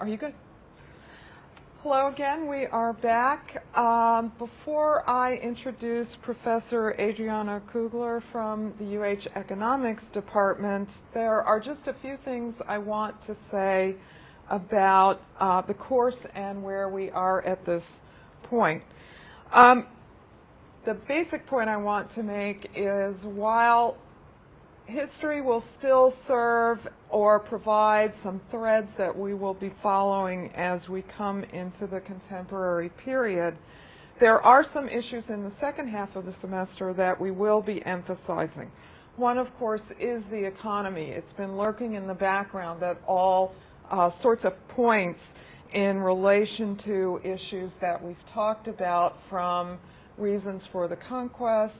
Are you good? Hello again. We are back. Before I introduce Professor Adriana Kugler from the UH Economics Department, there are just a few things I want to say about the course and where we are at this point. The basic point I want to make is while history will still serve or provide some threads that we will be following as we come into the contemporary period, there are some issues in the second half of the semester that we will be emphasizing. One, of course, is the economy. It's been lurking in the background at all sorts of points in relation to issues that we've talked about, from reasons for the conquest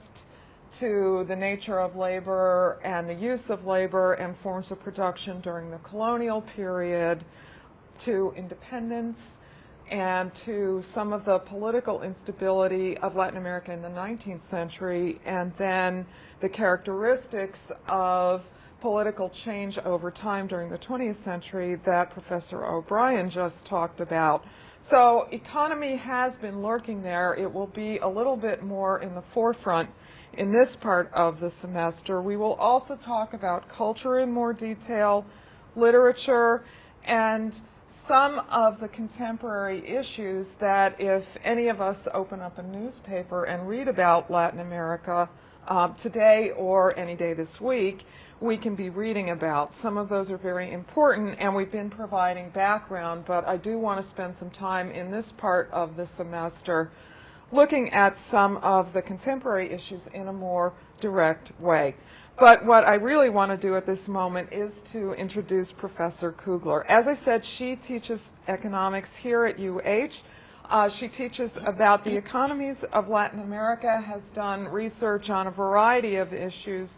to the nature of labor and the use of labor and forms of production during the colonial period, to independence, and to some of the political instability of Latin America in the 19th century, and then the characteristics of political change over time during the 20th century that Professor O'Brien just talked about. So economy has been lurking there. It will be a little bit more in the forefront in this part of the semester. We will also talk about culture in more detail, literature, and some of the contemporary issues that if any of us open up a newspaper and read about Latin America today or any day this week, we can be reading about. Some of those are very important, and we've been providing background, but I do want to spend some time in this part of the semester looking at some of the contemporary issues in a more direct way. But what I really want to do at this moment is to introduce Professor Kugler. As I said, she teaches economics here at UH. She teaches about the economies of Latin America, has done research on a variety of issues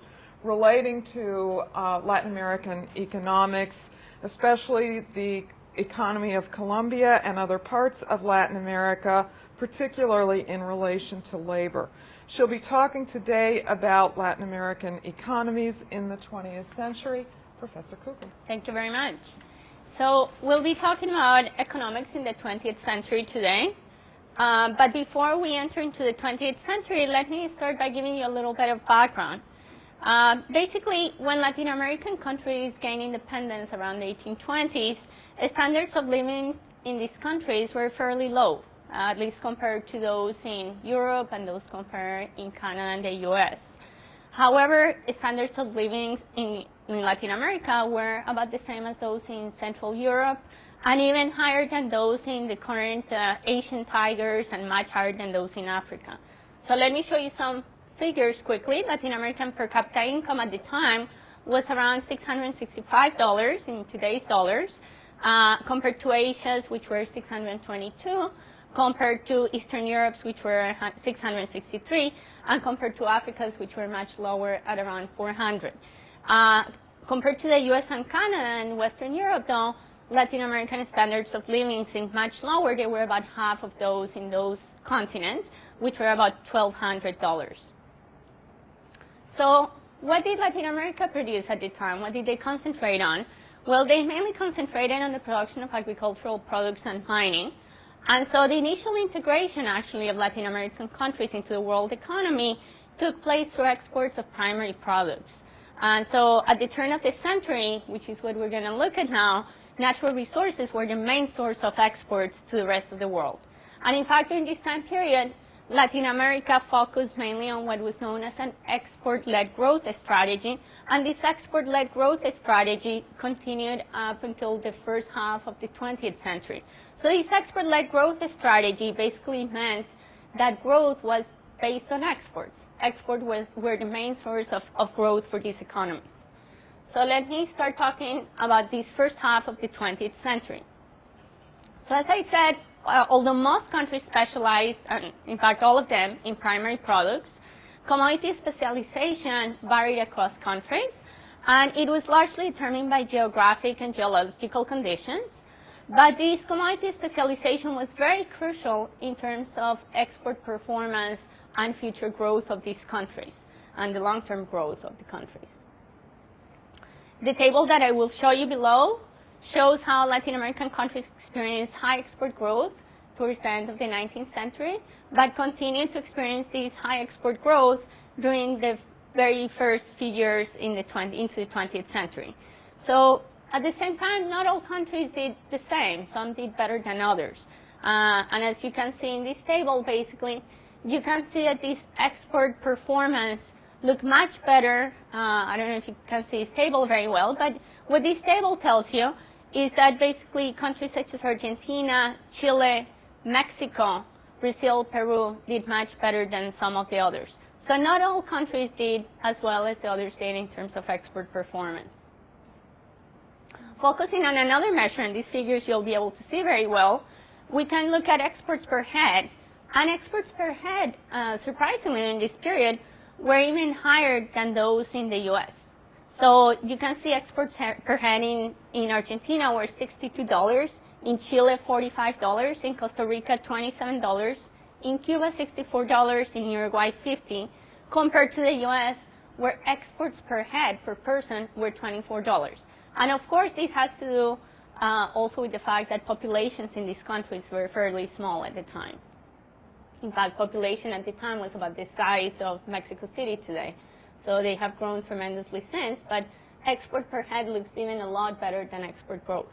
relating to Latin American economics, especially the economy of Colombia and other parts of Latin America, particularly in relation to labor. She'll be talking today about Latin American economies in the 20th century. Professor Kugler. Thank you very much. So we'll be talking about economics in the 20th century today. But before we enter into the 20th century, let me start by giving you a little bit of background. Basically, when Latin American countries gained independence around the 1820s, standards of living in these countries were fairly low, at least compared to those in Europe and those compared in Canada and the US. However, standards of living in Latin America were about the same as those in Central Europe, and even higher than those in the current Asian tigers, and much higher than those in Africa. So let me show you some figures quickly. Latin American per capita income at the time was around $665 in today's dollars, compared to Asia's, which were $622, compared to Eastern Europe's, which were $663, and compared to Africa's, which were much lower at around $400. Compared to the US and Canada and Western Europe, though, Latin American standards of living seemed much lower. They were about half of those in those continents, which were about $1,200. So what did Latin America produce at the time? What did they concentrate on? Well, they mainly concentrated on the production of agricultural products and mining. And so the initial integration, actually, of Latin American countries into the world economy took place through exports of primary products. And so at the turn of the century, which is what we're going to look at now, natural resources were the main source of exports to the rest of the world. And in fact, during this time period, Latin America focused mainly on what was known as an export-led growth strategy, and this export-led growth strategy continued up until the first half of the 20th century. So this export-led growth strategy basically meant that growth was based on exports. Exports were the main source of growth for these economies. So let me start talking about this first half of the 20th century. So as I said, although most countries specialize, in fact all of them, in primary products, commodity specialization varied across countries, and it was largely determined by geographic and geological conditions. But this commodity specialization was very crucial in terms of export performance and future growth of these countries and the long-term growth of the countries. The table that I will show you below shows how Latin American countries experienced high export growth towards the end of the 19th century, but continued to experience this high export growth during the very first few years into the 20th century. So at the same time, not all countries did the same. Some did better than others. And as you can see in this table, basically, you can see that this export performance looked much better. I don't know if you can see this table very well, but what this table tells you is that basically countries such as Argentina, Chile, Mexico, Brazil, Peru did much better than some of the others. So not all countries did as well as the others did in terms of export performance. Focusing on another measure, and these figures you'll be able to see very well, we can look at exports per head. And exports per head, surprisingly in this period, were even higher than those in the U.S. So you can see exports per head in Argentina were $62, in Chile $45, in Costa Rica $27, in Cuba $64, in Uruguay $50, compared to the U.S. where exports per head per person were $24. And of course, this has to do also with the fact that populations in these countries were fairly small at the time. In fact, population at the time was about the size of Mexico City today. So they have grown tremendously since, but export per head looks even a lot better than export growth.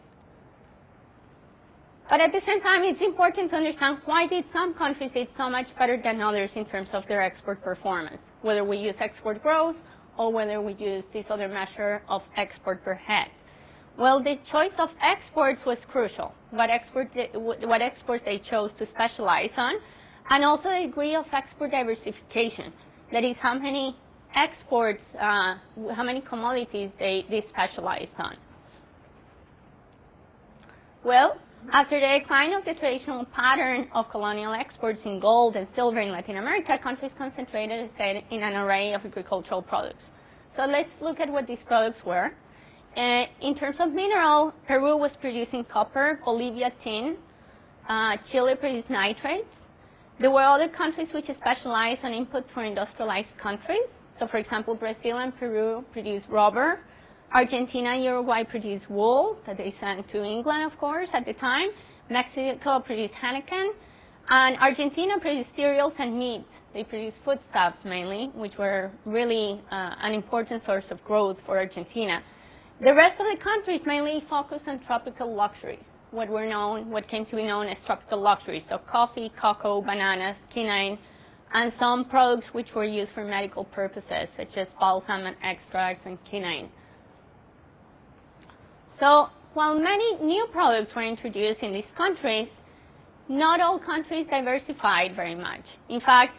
But at the same time, it's important to understand why did some countries did so much better than others in terms of their export performance, whether we use export growth or whether we use this other measure of export per head. Well, the choice of exports was crucial, what exports they chose to specialize on, and also the degree of export diversification, that is how many exports, how many commodities they specialized on. Well, after the decline of the traditional pattern of colonial exports in gold and silver in Latin America, countries concentrated instead in an array of agricultural products. So let's look at what these products were. In terms of mineral, Peru was producing copper, Bolivia tin, Chile produced nitrates. There were other countries which specialized on inputs for industrialized countries. So, for example, Brazil and Peru produced rubber. Argentina and Uruguay produced wool that they sent to England, of course, at the time. Mexico produced Heineken. And Argentina produced cereals and meat. They produced foodstuffs mainly, which were really an important source of growth for Argentina. The rest of the countries mainly focused on tropical luxuries, what came to be known as tropical luxuries. So coffee, cocoa, bananas, quinine, and some products which were used for medical purposes, such as balsam and extracts and quinine. So while many new products were introduced in these countries, not all countries diversified very much. In fact,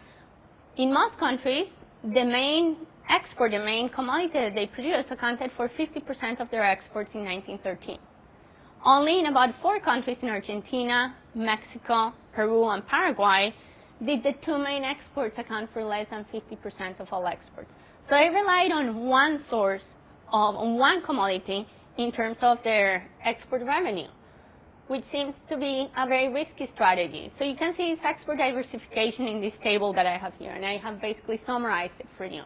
in most countries, the main commodity that they produced accounted for 50% of their exports in 1913. Only in about 4 countries in Argentina, Mexico, Peru, and Paraguay did the 2 main exports account for less than 50% of all exports. So they relied on one source, on one commodity in terms of their export revenue, which seems to be a very risky strategy. So you can see this export diversification in this table that I have here, and I have basically summarized it for you.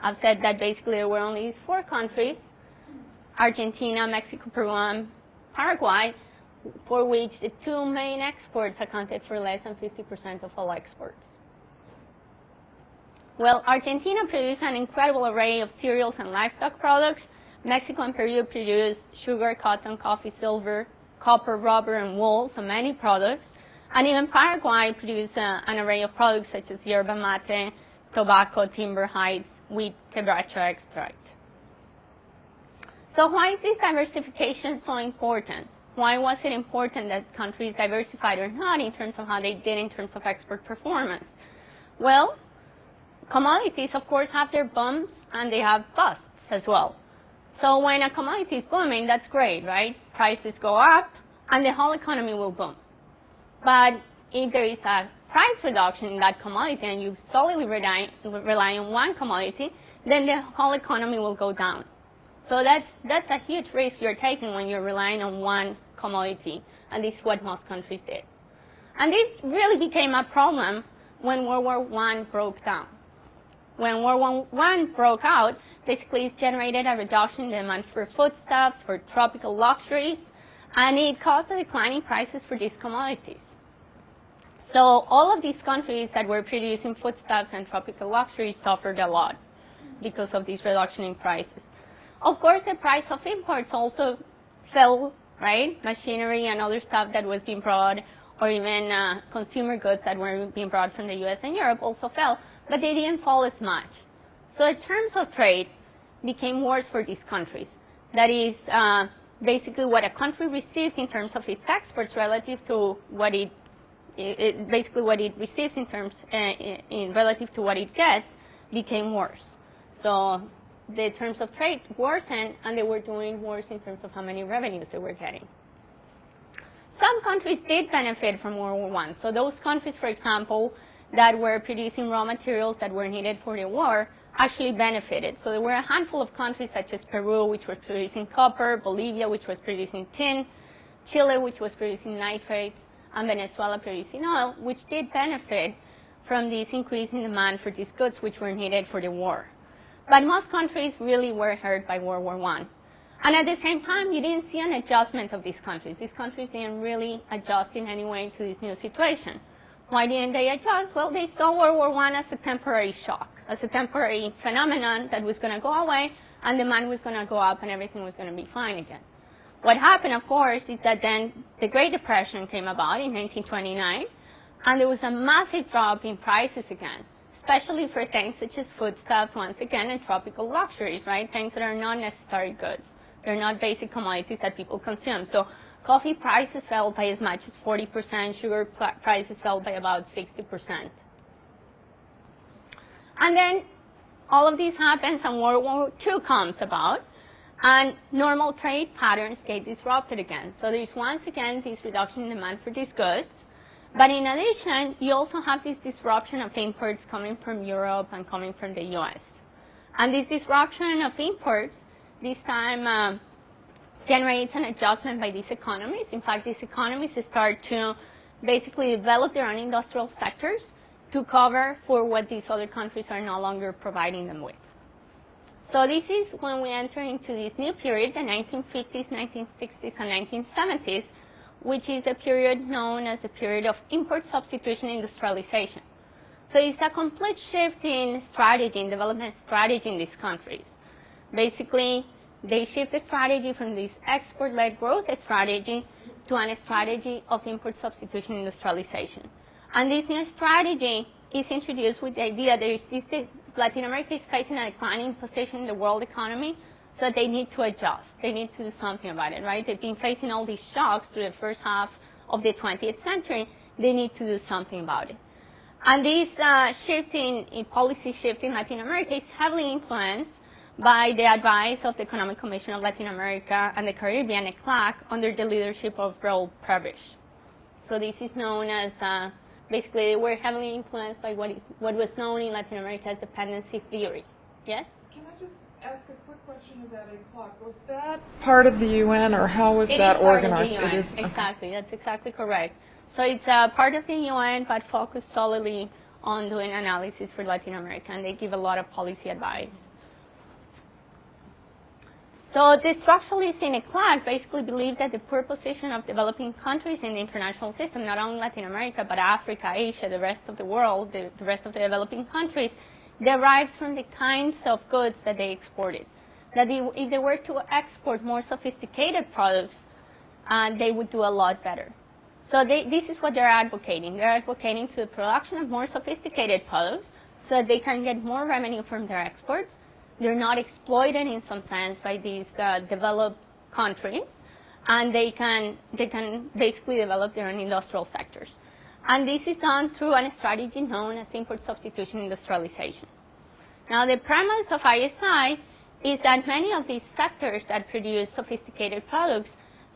I've said that basically there were only these 4 countries, Argentina, Mexico, Peru, and Paraguay, for which the 2 main exports accounted for less than 50% of all exports. Well, Argentina produced an incredible array of cereals and livestock products. Mexico and Peru produced sugar, cotton, coffee, silver, copper, rubber, and wool, so many products. And even Paraguay produced an array of products such as yerba mate, tobacco, timber, hides, wheat, quebracho extract. So why is this diversification so important? Why was it important that countries diversified or not in terms of how they did in terms of export performance? Well, commodities, of course, have their bumps and they have busts as well. So when a commodity is booming, that's great, right? Prices go up and the whole economy will boom. But if there is a price reduction in that commodity and you solely rely on one commodity, then the whole economy will go down. So that's a huge risk you're taking when you're relying on one commodity, and this is what most countries did. And this really became a problem when World War I broke down. When World War I broke out, basically it generated a reduction in demand for foodstuffs, for tropical luxuries, and it caused a decline in prices for these commodities. So all of these countries that were producing foodstuffs and tropical luxuries suffered a lot because of this reduction in prices. Of course, the price of imports also fell, right? Machinery and other stuff that was being brought, or even consumer goods that were being brought from the U.S. and Europe also fell, but they didn't fall as much. So in terms of trade, became worse for these countries. That is basically what a country receives in terms of its exports relative to what basically what it receives in terms in relative to what it gets became worse. So the terms of trade worsened, and they were doing worse in terms of how many revenues they were getting. Some countries did benefit from World War I. So those countries, for example, that were producing raw materials that were needed for the war actually benefited. So there were a handful of countries such as Peru, which was producing copper, Bolivia, which was producing tin, Chile, which was producing nitrates, and Venezuela producing oil, which did benefit from this increase in demand for these goods which were needed for the war. But most countries really were hurt by World War I. And at the same time, you didn't see an adjustment of these countries. These countries didn't really adjust in any way to this new situation. Why didn't they adjust? Well, they saw World War I as a temporary shock, as a temporary phenomenon that was going to go away, and demand was going to go up, and everything was going to be fine again. What happened, of course, is that then the Great Depression came about in 1929, and there was a massive drop in prices again, especially for things such as foodstuffs, once again, and tropical luxuries, right? Things that are not necessary goods. They're not basic commodities that people consume. So coffee prices fell by as much as 40%, sugar prices fell by about 60%. And then all of this happens and World War II comes about, and normal trade patterns get disrupted again. So there's once again this reduction in demand for these goods. But in addition, you also have this disruption of imports coming from Europe and coming from the U.S. And this disruption of imports this time generates an adjustment by these economies. In fact, these economies start to basically develop their own industrial sectors to cover for what these other countries are no longer providing them with. So this is when we enter into this new period, the 1950s, 1960s, and 1970s, which is a period known as the period of import substitution industrialization. So it's a complete shift in strategy, in development strategy in these countries. Basically, they shift the strategy from this export-led growth strategy to a strategy of import substitution industrialization. And this new strategy is introduced with the idea that Latin America is facing a declining position in the world economy, so they need to adjust. They need to do something about it, right? They've been facing all these shocks through the first half of the 20th century. They need to do something about it. And this policy shift in Latin America is heavily influenced by the advice of the Economic Commission of Latin America and the Caribbean, ECLAC, under the leadership of Raul Prebisch. So this is known as, basically, they were heavily influenced by what was known in Latin America as dependency theory. Yes? Can I just ask a quick question about ECLAC? Was that part of the UN, or how was that organized? It is part of the UN. Exactly. That's exactly correct. So it's part of the UN, but focused solely on doing analysis for Latin America, and they give a lot of policy advice. So the structuralists in ECLAC basically believe that the poor position of developing countries in the international system, not only Latin America, but Africa, Asia, the rest of the world, the rest of the developing countries, derives from the kinds of goods that they exported. That if they were to export more sophisticated products, they would do a lot better. So this is what they're advocating. They're advocating to the production of more sophisticated products so that they can get more revenue from their exports. They're not exploited in some sense by these developed countries, and they can basically develop their own industrial sectors. And this is done through a strategy known as import substitution industrialization. Now, the premise of ISI is that many of these sectors that produce sophisticated products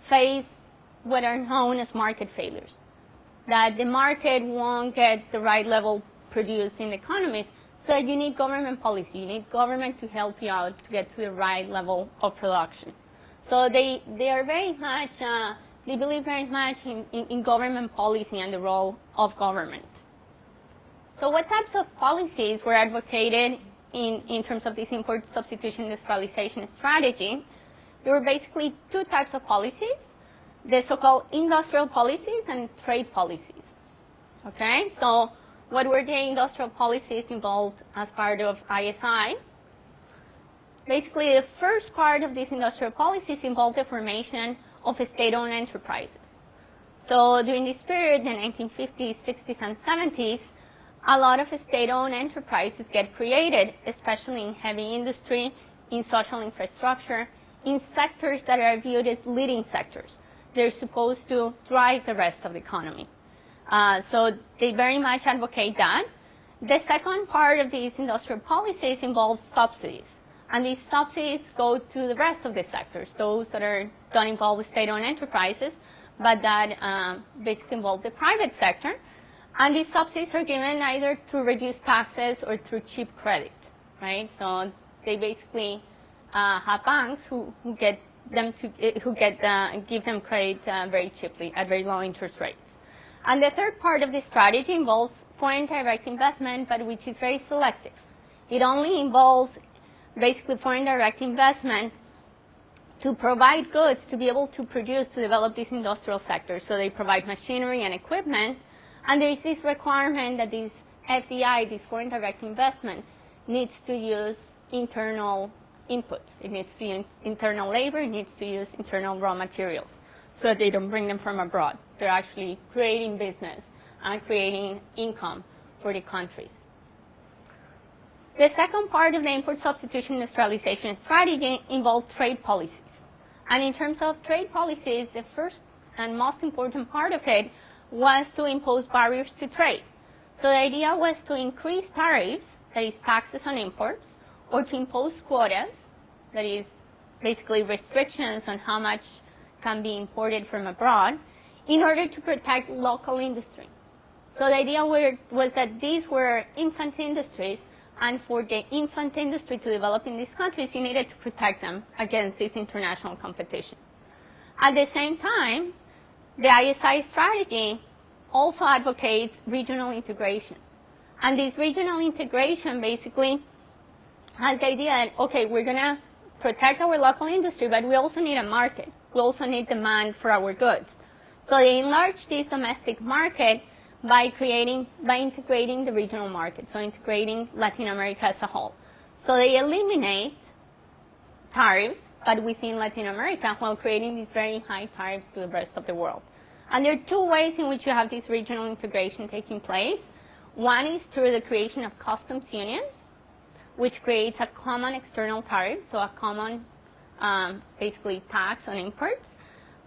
face what are known as market failures. That the market won't get the right level produced in the economies, so you need government policy. You need government to help you out to get to the right level of production. So they are very much, they believe very much in government policy and the role of government. So what types of policies were advocated in terms of this import substitution industrialization strategy? There were basically two types of policies. the so-called industrial policies and trade policies. Okay, so what were the industrial policies involved as part of ISI? Basically, the first part of these industrial policies involved the formation of state-owned enterprises. So during this period, the 1950s, 60s, and 70s, a lot of state-owned enterprises get created, especially in heavy industry, in social infrastructure, in sectors that are viewed as leading sectors. They're supposed to drive the rest of the economy. So they very much advocate that. The second part of these industrial policies involves subsidies. And these subsidies go to the rest of the sectors, those that don't involve state-owned enterprises, but that basically involve the private sector. And these subsidies are given either through reduced taxes or through cheap credit, right? So they basically have banks who give them credit very cheaply at very low interest rates. And the third part of the strategy involves foreign direct investment, but which is very selective. It only involves basically foreign direct investment to provide goods to be able to produce, to develop these industrial sectors. So they provide machinery and equipment, and there is this requirement that this FDI, this foreign direct investment, needs to use internal inputs. It needs to use internal labor, it needs to use internal raw materials, so that they don't bring them from abroad. They're actually creating business and creating income for the countries. The second part of the import substitution industrialization strategy involved trade policies. And in terms of trade policies, the first and most important part of it was to impose barriers to trade. So the idea was to increase tariffs, that is taxes on imports, or to impose quotas, that is basically restrictions on how much can be imported from abroad, in order to protect local industry. So the idea was that these were infant industries, and for the infant industry to develop in these countries, you needed to protect them against this international competition. At the same time, the ISI strategy also advocates regional integration. And this regional integration basically has the idea that, okay, we're going to protect our local industry, but we also need a market. We also need demand for our goods. So they enlarge this domestic market by integrating the regional market, so integrating Latin America as a whole. So they eliminate tariffs, but within Latin America, while creating these very high tariffs to the rest of the world. And there are two ways in which you have this regional integration taking place. One is through the creation of customs unions, which creates a common external tariff, so a common basically tax on imports.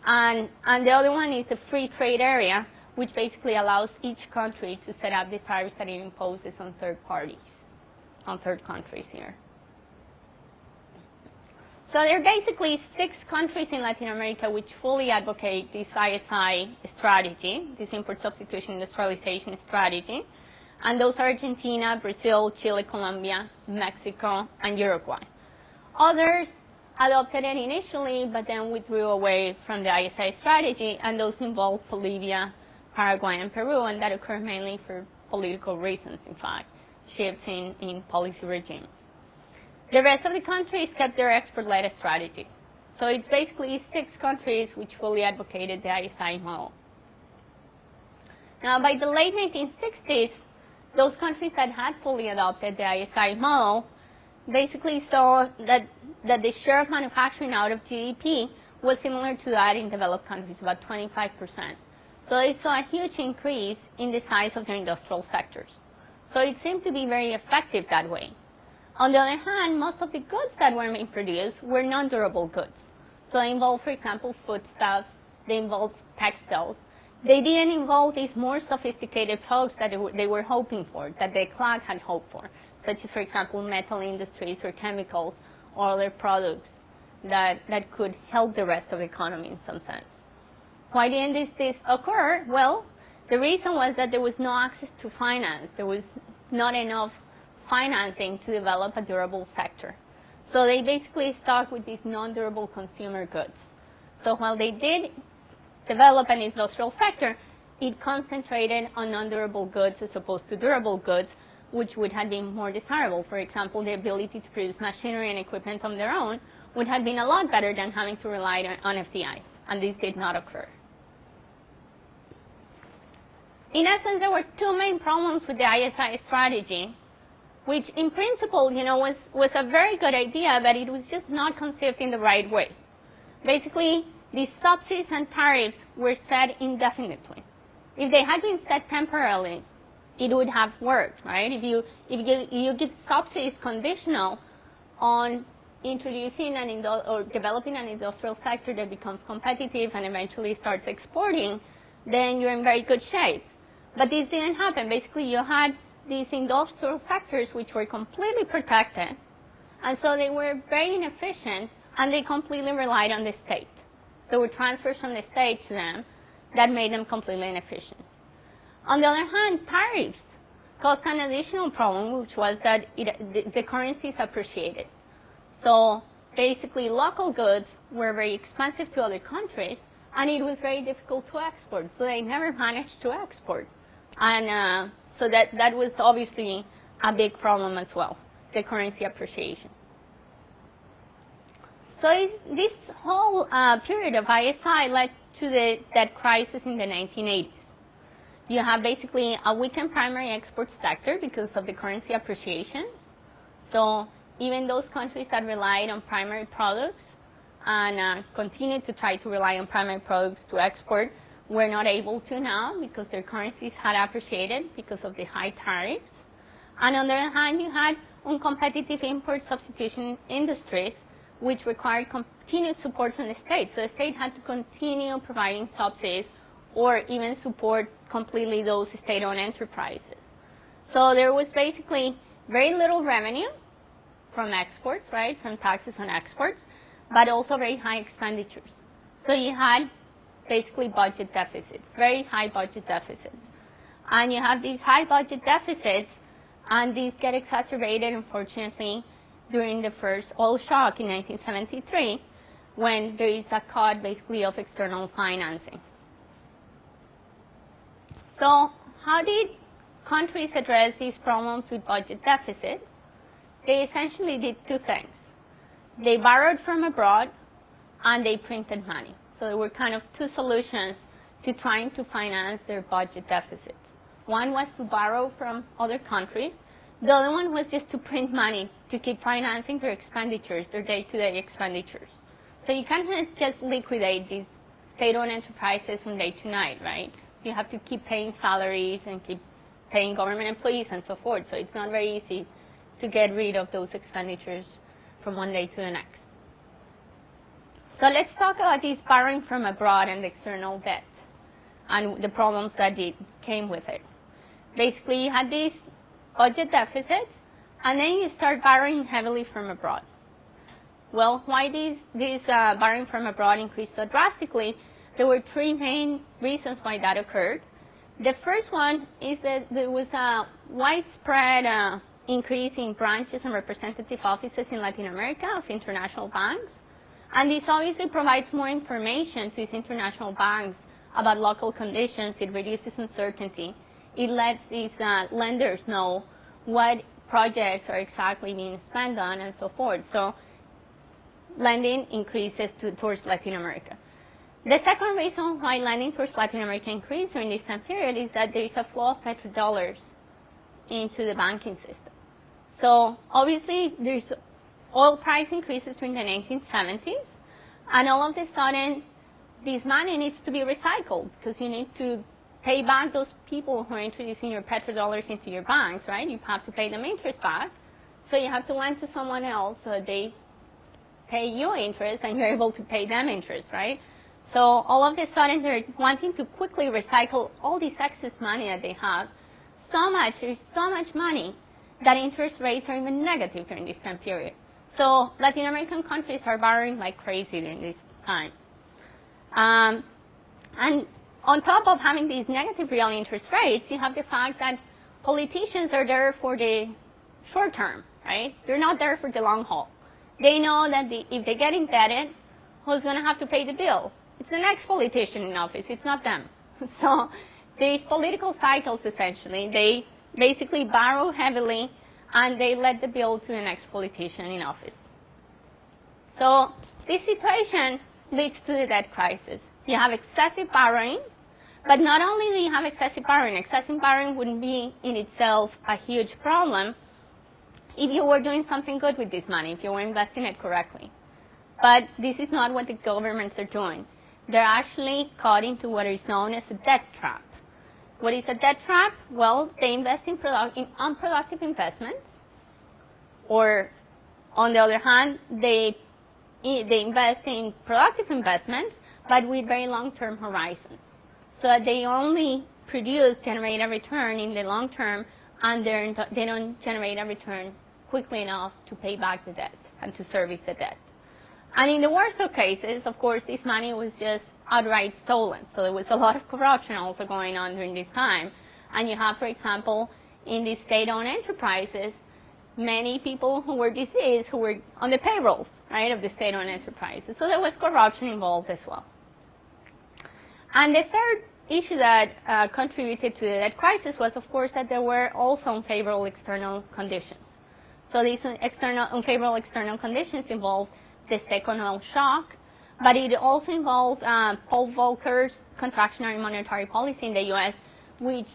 And the other one is the free trade area, which basically allows each country to set up the tariffs that it imposes on third parties, on third countries here. So there are basically 6 countries in Latin America which fully advocate this ISI strategy, this import substitution industrialization strategy. And those are Argentina, Brazil, Chile, Colombia, Mexico, and Uruguay. Others adopted it initially, but then withdrew away from the ISI strategy, and those involve Bolivia, Paraguay, and Peru, and that occurred mainly for political reasons, in fact, shifts in policy regimes. The rest of the countries kept their export-led strategy. So it's basically 6 countries which fully advocated the ISI model. Now, by the late 1960s, those countries that had fully adopted the ISI model basically saw that the share of manufacturing out of GDP was similar to that in developed countries, about 25%. So they saw a huge increase in the size of their industrial sectors. So it seemed to be very effective that way. On the other hand, most of the goods that were being produced were non-durable goods. So they involved, for example, foodstuffs, they involved textiles. They didn't involve these more sophisticated products that they were hoping for, that the CLAC had hoped for, such as, for example, metal industries or chemicals or other products that could help the rest of the economy in some sense. Why didn't this occur? Well, the reason was that there was no access to finance. There was not enough financing to develop a durable sector. So they basically stuck with these non-durable consumer goods. So while they did develop an industrial sector, it concentrated on non-durable goods as opposed to durable goods, which would have been more desirable. For example, the ability to produce machinery and equipment on their own would have been a lot better than having to rely on FDI. and this did not occur. In essence, there were two main problems with the ISI strategy, which in principle, was a very good idea, but it was just not conceived in the right way. Basically, the subsidies and tariffs were set indefinitely. If they had been set temporarily, it would have worked, right? If you give subsidies conditional on introducing or developing an industrial sector that becomes competitive and eventually starts exporting, then you're in very good shape. But this didn't happen. Basically, you had these industrial sectors which were completely protected, and so they were very inefficient, and they completely relied on the state. There were transfers from the state to them that made them completely inefficient. On the other hand, tariffs caused an additional problem, which was that the currencies appreciated. So basically, local goods were very expensive to other countries, and it was very difficult to export. So they never managed to export. And so that was obviously a big problem as well, the currency appreciation. So this whole period of ISI led to that crisis in the 1980s. You have basically a weakened primary export sector because of the currency appreciation. So even those countries that relied on primary products and continued to try to rely on primary products to export were not able to now because their currencies had appreciated because of the high tariffs. And on the other hand, you had uncompetitive import substitution industries, which required continued support from the state. So the state had to continue providing subsidies or even support completely those state-owned enterprises. So there was basically very little revenue from exports, right, from taxes on exports, but also very high expenditures. So you had basically budget deficits, very high budget deficits. And you have these high budget deficits, and these get exacerbated, unfortunately, during the first oil shock in 1973, when there is a cut basically of external financing. So how did countries address these problems with budget deficits? They essentially did two things. They borrowed from abroad, and they printed money. So there were kind of two solutions to trying to finance their budget deficits. One was to borrow from other countries. The other one was just to print money to keep financing their expenditures, their day-to-day expenditures. So you can't just liquidate these state-owned enterprises from day to night, right? You have to keep paying salaries and keep paying government employees and so forth. So it's not very easy to get rid of those expenditures from one day to the next. So let's talk about this borrowing from abroad and the external debt and the problems that it came with it. Basically, you had these budget deficits, and then you start borrowing heavily from abroad. Well, why these borrowing from abroad increased so drastically? There were three main reasons why that occurred. The first one is that there was a widespread increase in branches and representative offices in Latin America of international banks. And this obviously provides more information to these international banks about local conditions. It reduces uncertainty. It lets these lenders know what projects are exactly being spent on and so forth. So lending increases towards Latin America. The second reason why lending towards Latin America increased during this time period is that there is a flow of petrodollars into the banking system. So obviously there's oil price increases during the 1970s, and all of a sudden this money needs to be recycled because you need to pay back those people who are introducing your petrodollars into your banks, right? You have to pay them interest back. So you have to lend to someone else so they pay you interest and you're able to pay them interest, right? So all of a sudden they're wanting to quickly recycle all this excess money that they have. There's so much money that interest rates are even negative during this time period. So Latin American countries are borrowing like crazy during this time. And on top of having these negative real interest rates, you have the fact that politicians are there for the short term, right? They're not there for the long haul. They know that if they get indebted, who's going to have to pay the bill? It's the next politician in office. It's not them. So these political cycles, essentially, they basically borrow heavily, and they let the bill to the next politician in office. So this situation leads to the debt crisis. You have excessive borrowing, but not only do you have excessive borrowing wouldn't be in itself a huge problem if you were doing something good with this money, if you were investing it correctly. But this is not what the governments are doing. They're actually caught into what is known as a debt trap. What is a debt trap? Well, they invest in unproductive investments, or on the other hand, they invest in productive investments, but with very long-term horizons. So they only generate a return in the long term, and they don't generate a return quickly enough to pay back the debt and to service the debt. And in the worst of cases, of course, this money was just outright stolen. So there was a lot of corruption also going on during this time. And you have, for example, in these state-owned enterprises, many people who were deceased who were on the payrolls, right, of the state-owned enterprises. So there was corruption involved as well. And the third issue that contributed to the debt crisis was, of course, that there were also unfavorable external conditions. So these unfavorable external conditions involved the second oil shock, but it also involved Paul Volcker's contractionary monetary policy in the U.S., which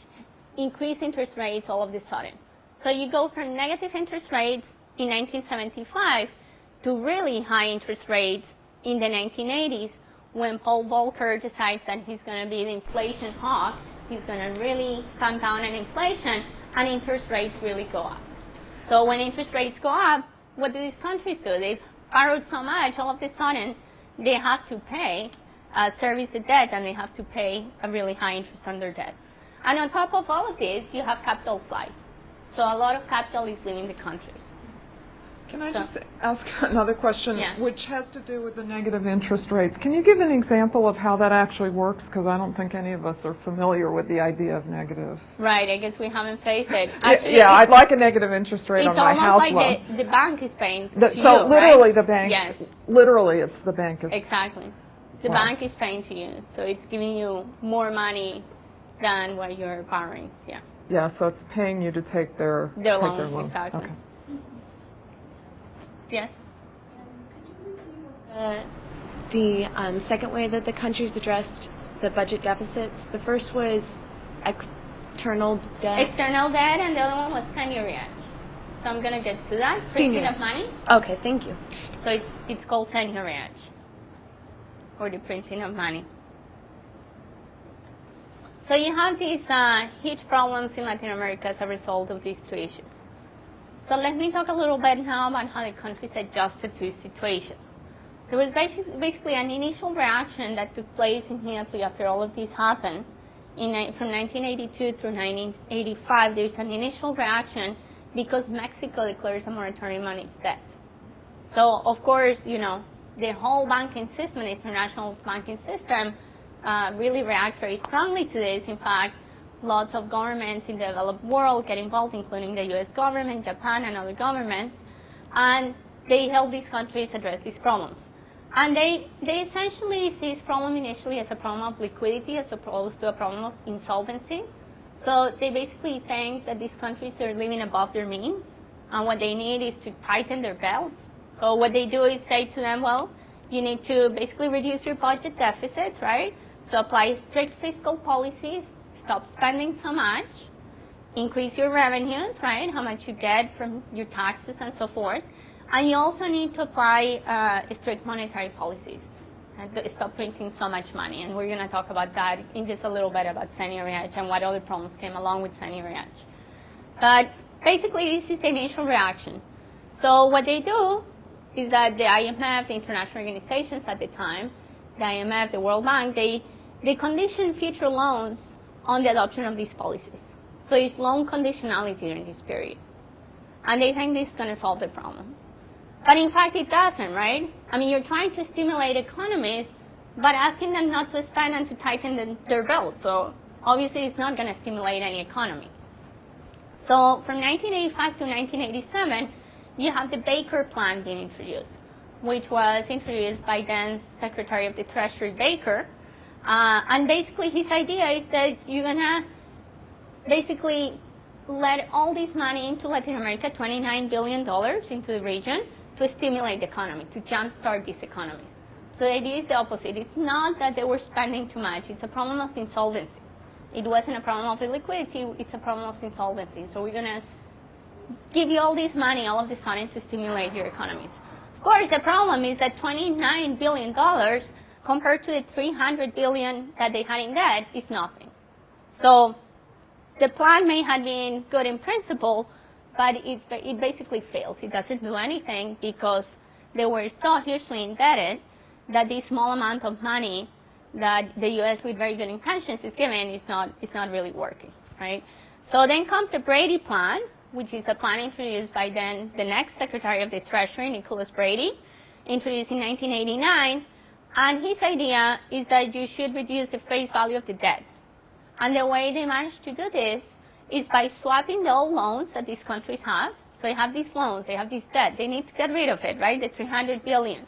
increased interest rates all of a sudden. So you go from negative interest rates in 1975 to really high interest rates in the 1980s, when Paul Volcker decides that he's going to be the inflation hawk. He's going to really clamp down on inflation, and interest rates really go up. So when interest rates go up, what do these countries do? They've borrowed so much, all of a sudden they have to pay, service the debt, and they have to pay a really high interest on their debt. And on top of all of this, you have capital flight. So a lot of capital is leaving the countries. Can I just ask another question, yeah, which has to do with the negative interest rates? Can you give an example of how that actually works? Because I don't think any of us are familiar with the idea of negative. Right, I guess we haven't faced it. Actually, yeah, I'd like a negative interest rate on my house loan. It's almost like the bank is paying to you, so literally right? the bank, yes, literally it's the bank. Exactly. The bank is paying to you, so it's giving you more money than what you're borrowing, yeah. Yeah, so it's paying you to take their loan. Exactly. Okay. Yes? The second way that the countries addressed the budget deficits, the first was external debt. External debt, and the other one was seigniorage. So I'm going to get to that. Printing of money. Okay, thank you. So it's called seigniorage, or the printing of money. So you have these huge problems in Latin America as a result of these two issues. So let me talk a little bit now about how the countries adjusted to the situation. There was basically an initial reaction that took place immediately after all of this happened. From 1982 through 1985, there's an initial reaction because Mexico declares a moratorium on its debt. So, of course, you know, the whole banking system, the international banking system, really reacts very strongly to this. In fact, lots of governments in the developed world get involved, including the U.S. government, Japan, and other governments, and they help these countries address these problems. And they essentially see this problem initially as a problem of liquidity as opposed to a problem of insolvency. So they basically think that these countries are living above their means, and what they need is to tighten their belts. So what they do is say to them, well, you need to basically reduce your budget deficits, right? So apply strict fiscal policies, stop spending so much, increase your revenues, right, how much you get from your taxes and so forth. And you also need to apply strict monetary policies and stop printing so much money. And we're going to talk about that in just a little bit about seigniorage and what other problems came along with seigniorage. But basically, this is the initial reaction. So what they do is that the IMF, the international organizations at the time, the IMF, the World Bank, they condition future loans on the adoption of these policies. So it's loan conditionality during this period. And they think this is going to solve the problem. But in fact, it doesn't, right? I mean, you're trying to stimulate economies, but asking them not to spend and to tighten their belt. So obviously, it's not going to stimulate any economy. So from 1985 to 1987, you have the Baker Plan being introduced, which was introduced by then Secretary of the Treasury Baker. And basically, his idea is that you're going to basically let all this money into Latin America, $29 billion into the region, to stimulate the economy, to jumpstart these economies. So the idea is the opposite. It's not that they were spending too much. It's a problem of insolvency. It wasn't a problem of illiquidity. It's a problem of insolvency. So we're going to give you all this money all of a sudden to stimulate your economies. Of course, the problem is that $29 billion compared to the $300 billion that they had in debt is nothing. So the plan may have been good in principle, but it basically fails. It doesn't do anything because they were so hugely indebted that this small amount of money that the U.S. with very good intentions is giving is not really working, right? So then comes the Brady Plan, which is a plan introduced by then the next Secretary of the Treasury, Nicholas Brady, introduced in 1989. And his idea is that you should reduce the face value of the debt. And the way they managed to do this is by swapping the old loans that these countries have. So they have these loans, they have this debt. They need to get rid of it, right? The $300 billion.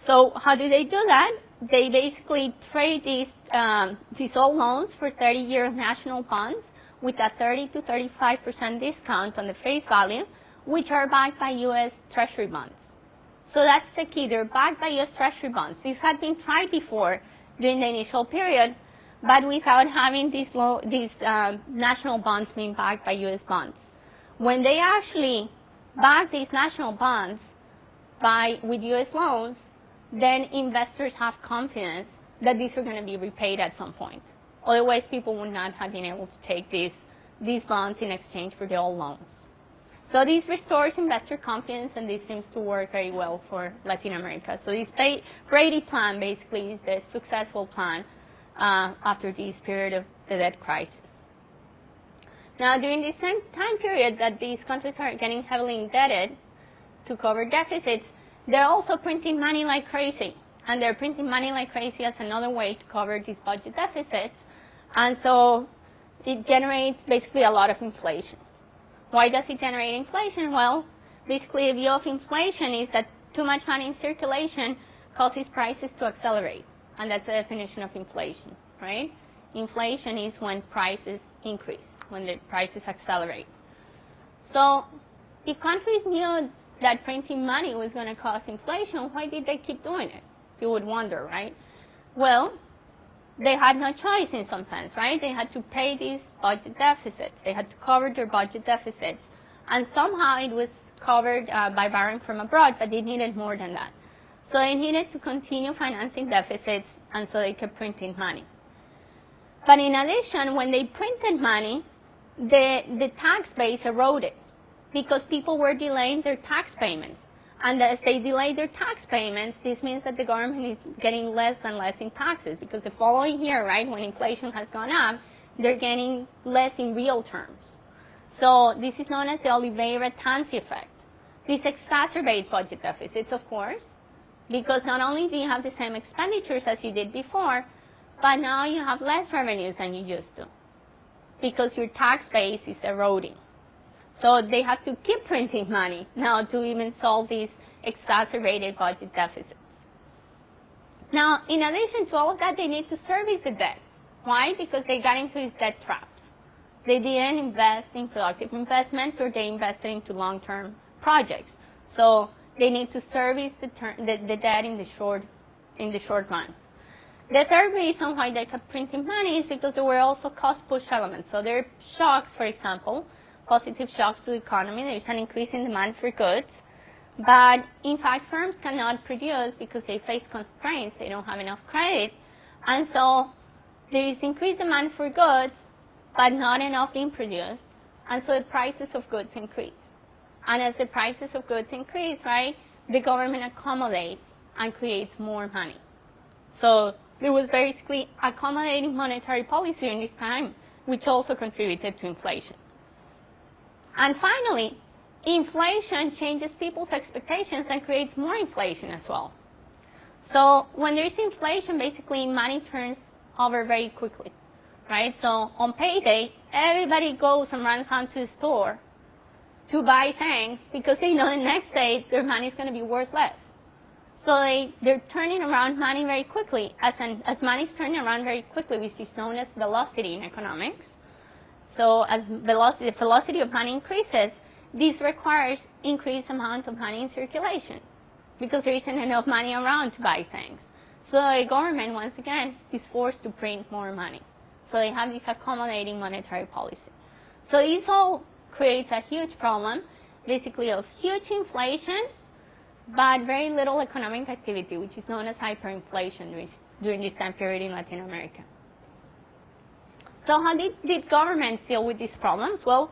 So how do they do that? They basically trade these old loans for 30-year national bonds with a 30 to 35% discount on the face value, which are backed by U.S. Treasury bonds. So that's the key. They're backed by U.S. Treasury bonds. This had been tried before during the initial period, but without having these national bonds being backed by U.S. bonds. When they actually back these national bonds with U.S. loans, then investors have confidence that these are going to be repaid at some point. Otherwise, people would not have been able to take these bonds in exchange for the old loans. So this restores investor confidence, and this seems to work very well for Latin America. So this Brady Plan basically is the successful plan after this period of the debt crisis. Now, during this same time period that these countries are getting heavily indebted to cover deficits, they're also printing money like crazy. And they're printing money like crazy as another way to cover these budget deficits. And so it generates basically a lot of inflation. Why does it generate inflation? Well, basically the view of inflation is that too much money in circulation causes prices to accelerate. And that's the definition of inflation, right? Inflation is when prices increase, when the prices accelerate. So if countries knew that printing money was going to cause inflation, why did they keep doing it? You would wonder, right? Well, they had no choice in some sense, right? They had to pay these budget deficits. They had to cover their budget deficits. And somehow it was covered by borrowing from abroad, but they needed more than that. So they needed to continue financing deficits, and so they kept printing money. But in addition, when they printed money, the tax base eroded because people were delaying their tax payments. And as they delay their tax payments, this means that the government is getting less and less in taxes because the following year, right, when inflation has gone up, they're getting less in real terms. So this is known as the Oliveira-Tanzi effect. This exacerbates budget deficits, of course, because not only do you have the same expenditures as you did before, but now you have less revenues than you used to because your tax base is eroding. So they have to keep printing money now to even solve these exacerbated budget deficits. Now, in addition to all of that, they need to service the debt. Why? Because they got into these debt traps. They didn't invest in productive investments, or they invested into long-term projects. So they need to service the debt in the short run. The third reason why they kept printing money is because there were also cost push elements. So there are shocks, for example, positive shocks to the economy. There's an increase in demand for goods. But in fact, firms cannot produce because they face constraints. They don't have enough credit. And so there is increased demand for goods, but not enough being produced. And so the prices of goods increase. And as the prices of goods increase, right, the government accommodates and creates more money. So there was basically accommodating monetary policy during this time, which also contributed to inflation. And finally, inflation changes people's expectations and creates more inflation as well. So when there's inflation, basically money turns over very quickly, right? So on payday, everybody goes and runs down to the store to buy things because they know the next day their money is going to be worth less. So they're turning around money very quickly. As money is turning around very quickly, which is known as velocity in economics. So as the velocity of money increases, this requires increased amounts of money in circulation. because there isn't enough money around to buy things. So the government, once again, is forced to print more money. So they have this accommodating monetary policy. So this all creates a huge problem, basically of huge inflation, but very little economic activity, which is known as hyperinflation during this time period in Latin America. So how did governments deal with these problems? Well,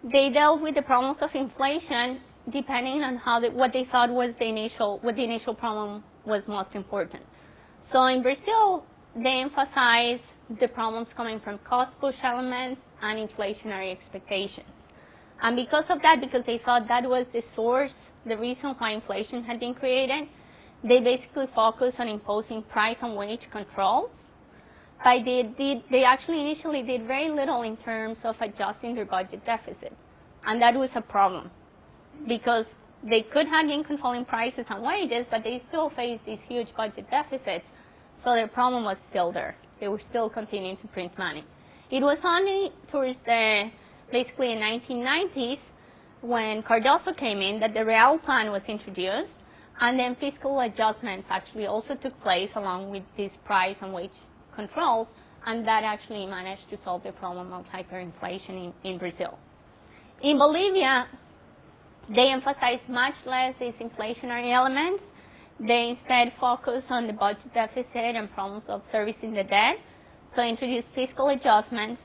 they dealt with the problems of inflation depending on what they thought was the initial problem was most important. So in Brazil, they emphasized the problems coming from cost push elements and inflationary expectations. And because of that, because they thought that was the source, the reason why inflation had been created, they basically focused on imposing price and wage controls. But they actually initially did very little in terms of adjusting their budget deficit. And that was a problem, because they could have been controlling prices and wages, but they still faced these huge budget deficits. So their problem was still there. They were still continuing to print money. It was only towards basically in 1990s, when Cardoso came in, that the Real Plan was introduced, and then fiscal adjustments actually also took place along with these price and wage controls, and that actually managed to solve the problem of hyperinflation in Brazil. In Bolivia, they emphasized much less these inflationary elements. They instead focused on the budget deficit and problems of servicing the debt. So introduced fiscal adjustments.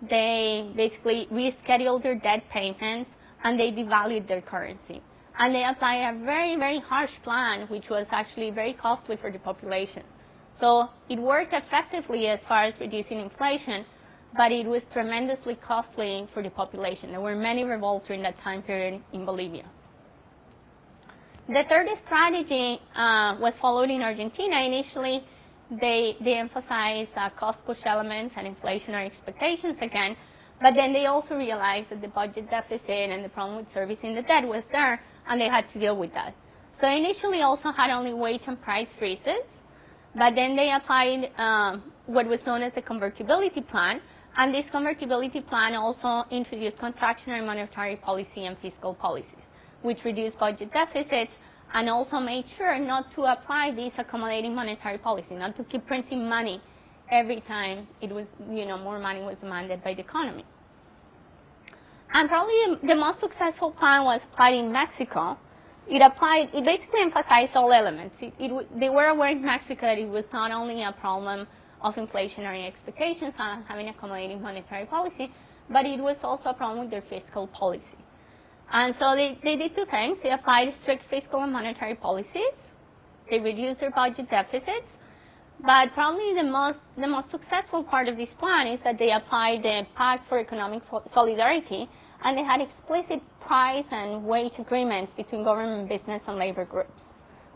They basically rescheduled their debt payments, and they devalued their currency. And they applied a very, very harsh plan, which was actually very costly for the population. So it worked effectively as far as reducing inflation, but it was tremendously costly for the population. There were many revolts during that time period in Bolivia. The third strategy was followed in Argentina. Initially, they emphasized cost push elements and inflationary expectations again, but then they also realized that the budget deficit and the problem with servicing the debt was there, and they had to deal with that. So initially also had only wage and price freezes, but then they applied what was known as the convertibility plan, and this convertibility plan also introduced contractionary monetary policy and fiscal policies, which reduced budget deficits and also made sure not to apply this accommodating monetary policy, not to keep printing money every time it was, more money was demanded by the economy. And probably the most successful plan was applied in Mexico. It basically emphasized all elements. They were aware in Mexico that it was not only a problem of inflationary expectations and having accommodating monetary policy, but it was also a problem with their fiscal policy. And so they did two things. They applied strict fiscal and monetary policies. They reduced their budget deficits. But probably the most successful part of this plan is that they applied the Pact for Economic Solidarity, and they had explicit price and wage agreements between government, business, and labor groups,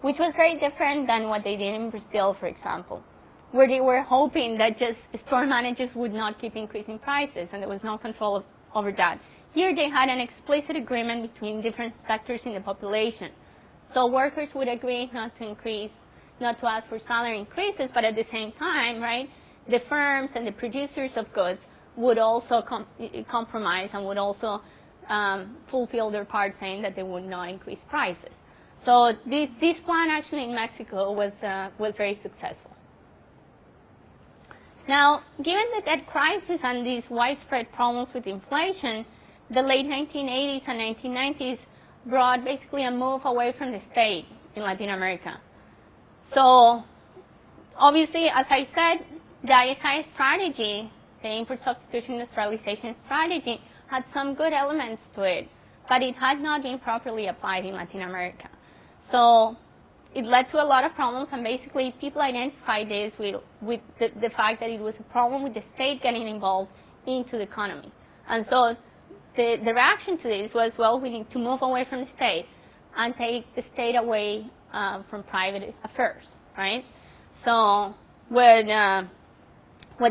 which was very different than what they did in Brazil, for example, where they were hoping that just store managers would not keep increasing prices, and there was no control over that. Here they had an explicit agreement between different sectors in the population. So workers would agree not to ask for salary increases, but at the same time, right, the firms and the producers of goods would also compromise and would also fulfill their part, saying that they would not increase prices. So this plan actually in Mexico was very successful. Now, given the debt crisis and these widespread problems with inflation, the late 1980s and 1990s brought basically a move away from the state in Latin America. So, obviously, as I said, the ISI strategy, the import substitution industrialization strategy, had some good elements to it, but it had not been properly applied in Latin America. So, it led to a lot of problems, and basically people identified this with the fact that it was a problem with the state getting involved into the economy. And so, the reaction to this was, well, we need to move away from the state and take the state away from private affairs, right? So what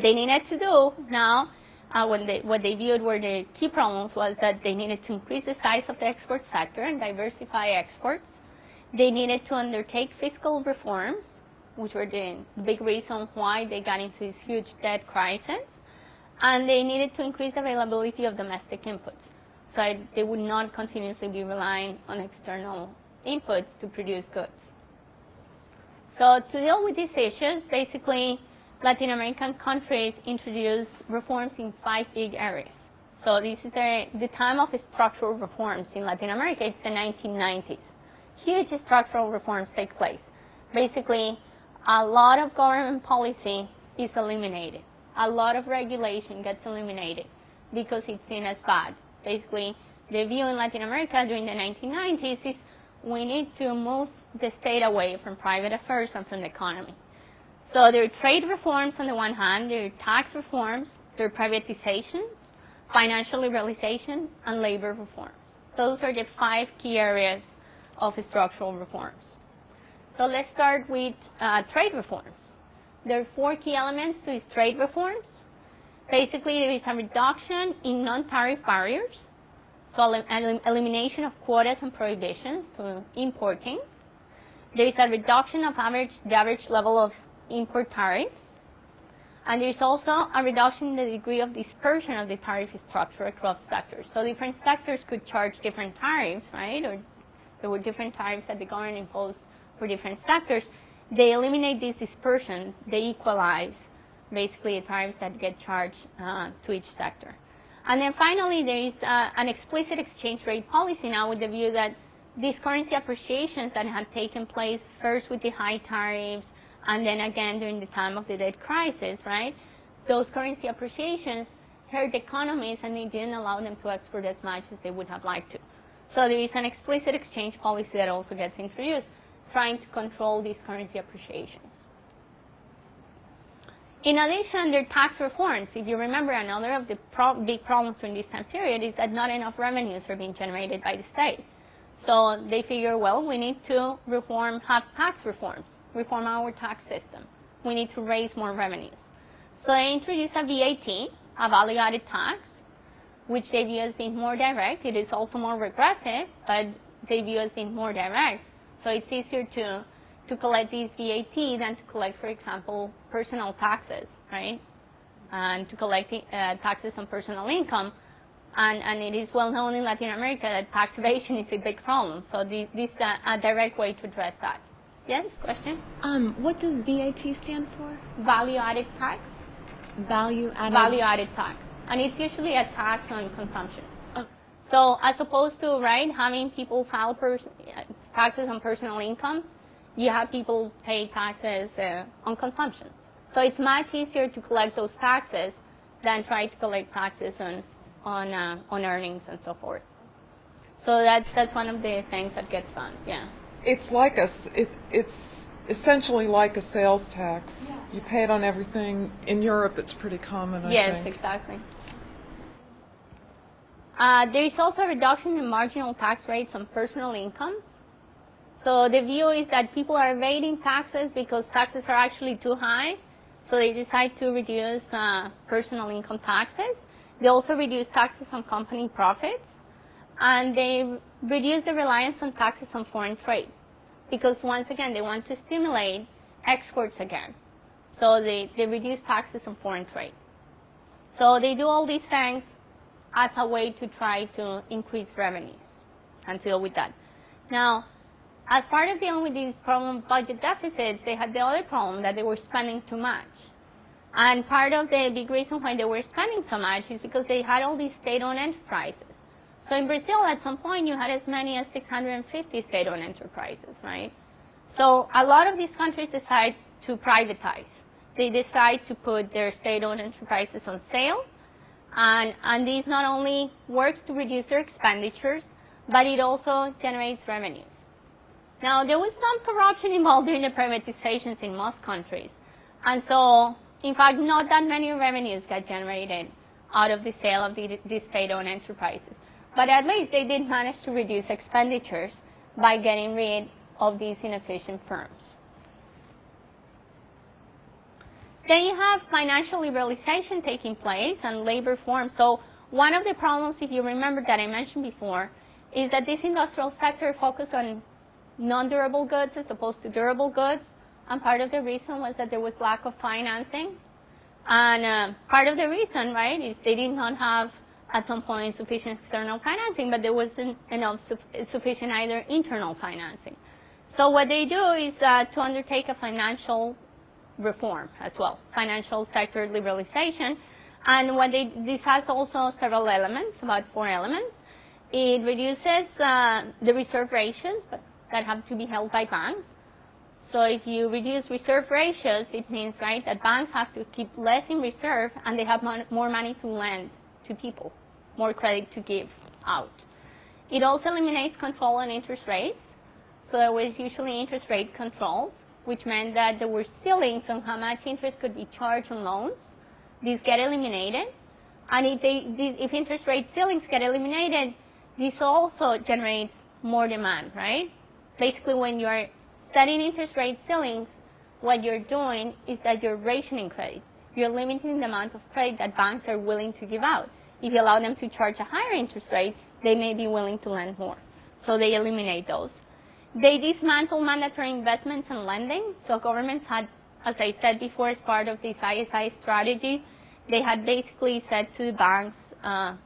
they needed to do now, what they viewed were the key problems, was that they needed to increase the size of the export sector and diversify exports. They needed to undertake fiscal reforms, which were the big reason why they got into this huge debt crisis. And they needed to increase the availability of domestic inputs, so they would not continuously be relying on external inputs to produce goods. So to deal with these issues, basically, Latin American countries introduced reforms in 5 big areas. So this is the time of structural reforms in Latin America. It's the 1990s. Huge structural reforms take place. Basically, a lot of government policy is eliminated. A lot of regulation gets eliminated because it's seen as bad. Basically, the view in Latin America during the 1990s is we need to move the state away from private affairs and from the economy. So there are trade reforms on the one hand, there are tax reforms, there are privatizations, financial liberalization, and labor reforms. Those are the 5 key areas of structural reforms. So let's start with trade reforms. There are 4 key elements to these trade reforms. Basically, there is a reduction in non-tariff barriers, so an elimination of quotas and prohibitions to importing. There is a reduction of the average level of import tariffs. And there is also a reduction in the degree of dispersion of the tariff structure across sectors. So different sectors could charge different tariffs, right? Or there were different tariffs that the government imposed for different sectors. They eliminate this dispersion. They equalize, basically, the tariffs that get charged to each sector. And then finally, there is an explicit exchange rate policy now with the view that these currency appreciations that had taken place first with the high tariffs and then again during the time of the debt crisis, right? Those currency appreciations hurt economies and they didn't allow them to export as much as they would have liked to. So there is an explicit exchange policy that also gets introduced, trying to control these currency appreciations. In addition, there are tax reforms. If you remember, another of the big problems during this time period is that not enough revenues are being generated by the state. So they figure, well, we need to have tax reforms, reform our tax system. We need to raise more revenues. So they introduced a VAT, a value-added tax, which they view as being more direct. It is also more regressive, but they view as being more direct. So it's easier to collect these VAT than to collect, for example, personal taxes, right? And to collect taxes on personal income. And it is well known in Latin America that tax evasion is a big problem. So this is a direct way to address that. Yes, question? What does VAT stand for? Value-added tax. Value-added tax. And it's usually a tax on consumption. Oh. So as opposed to, right, having people file taxes on personal income, you have people pay taxes on consumption. So it's much easier to collect those taxes than try to collect taxes on earnings and so forth. So that's one of the things that gets done. Yeah. It's it's essentially like a sales tax. Yeah. You pay it on everything. In Europe, it's pretty common, I think. Yes, exactly. There is also a reduction in marginal tax rates on personal income. So the view is that people are evading taxes because taxes are actually too high. So they decide to reduce personal income taxes. They also reduce taxes on company profits. And they reduce the reliance on taxes on foreign trade. Because once again, they want to stimulate exports again. So they reduce taxes on foreign trade. So they do all these things as a way to try to increase revenues and deal with that. Now, as part of dealing with these problem budget deficits, they had the other problem that they were spending too much. And part of the big reason why they were spending so much is because they had all these state-owned enterprises. So in Brazil, at some point, you had as many as 650 state-owned enterprises, right? So a lot of these countries decide to privatize. They decide to put their state-owned enterprises on sale. And this not only works to reduce their expenditures, but it also generates revenues. Now, there was some corruption involved during the privatizations in most countries. And so, in fact, not that many revenues got generated out of the sale of these state-owned enterprises. But at least they did manage to reduce expenditures by getting rid of these inefficient firms. Then you have financial liberalization taking place and labor reform. So one of the problems, if you remember that I mentioned before, is that this industrial sector focused on non-durable goods as opposed to durable goods. And part of the reason was that there was lack of financing. And part of the reason, right, is they did not have at some point sufficient external financing, but there wasn't enough sufficient either internal financing. So what they do is to undertake a financial reform as well, financial sector liberalization. And this has also several elements, about 4 elements. It reduces the reserve ratios that have to be held by banks. So if you reduce reserve ratios, it means, right, that banks have to keep less in reserve and they have more money to lend to people, more credit to give out. It also eliminates control on interest rates. So there was usually interest rate controls, which meant that there were ceilings on how much interest could be charged on loans. These get eliminated. And if interest rate ceilings get eliminated, this also generates more demand, right? Basically, when you're setting interest rate ceilings, what you're doing is that you're rationing credit. You're limiting the amount of credit that banks are willing to give out. If you allow them to charge a higher interest rate, they may be willing to lend more. So they eliminate those. They dismantle mandatory investments and lending. So governments had, as I said before, as part of this ISI strategy, they had basically said to the banks,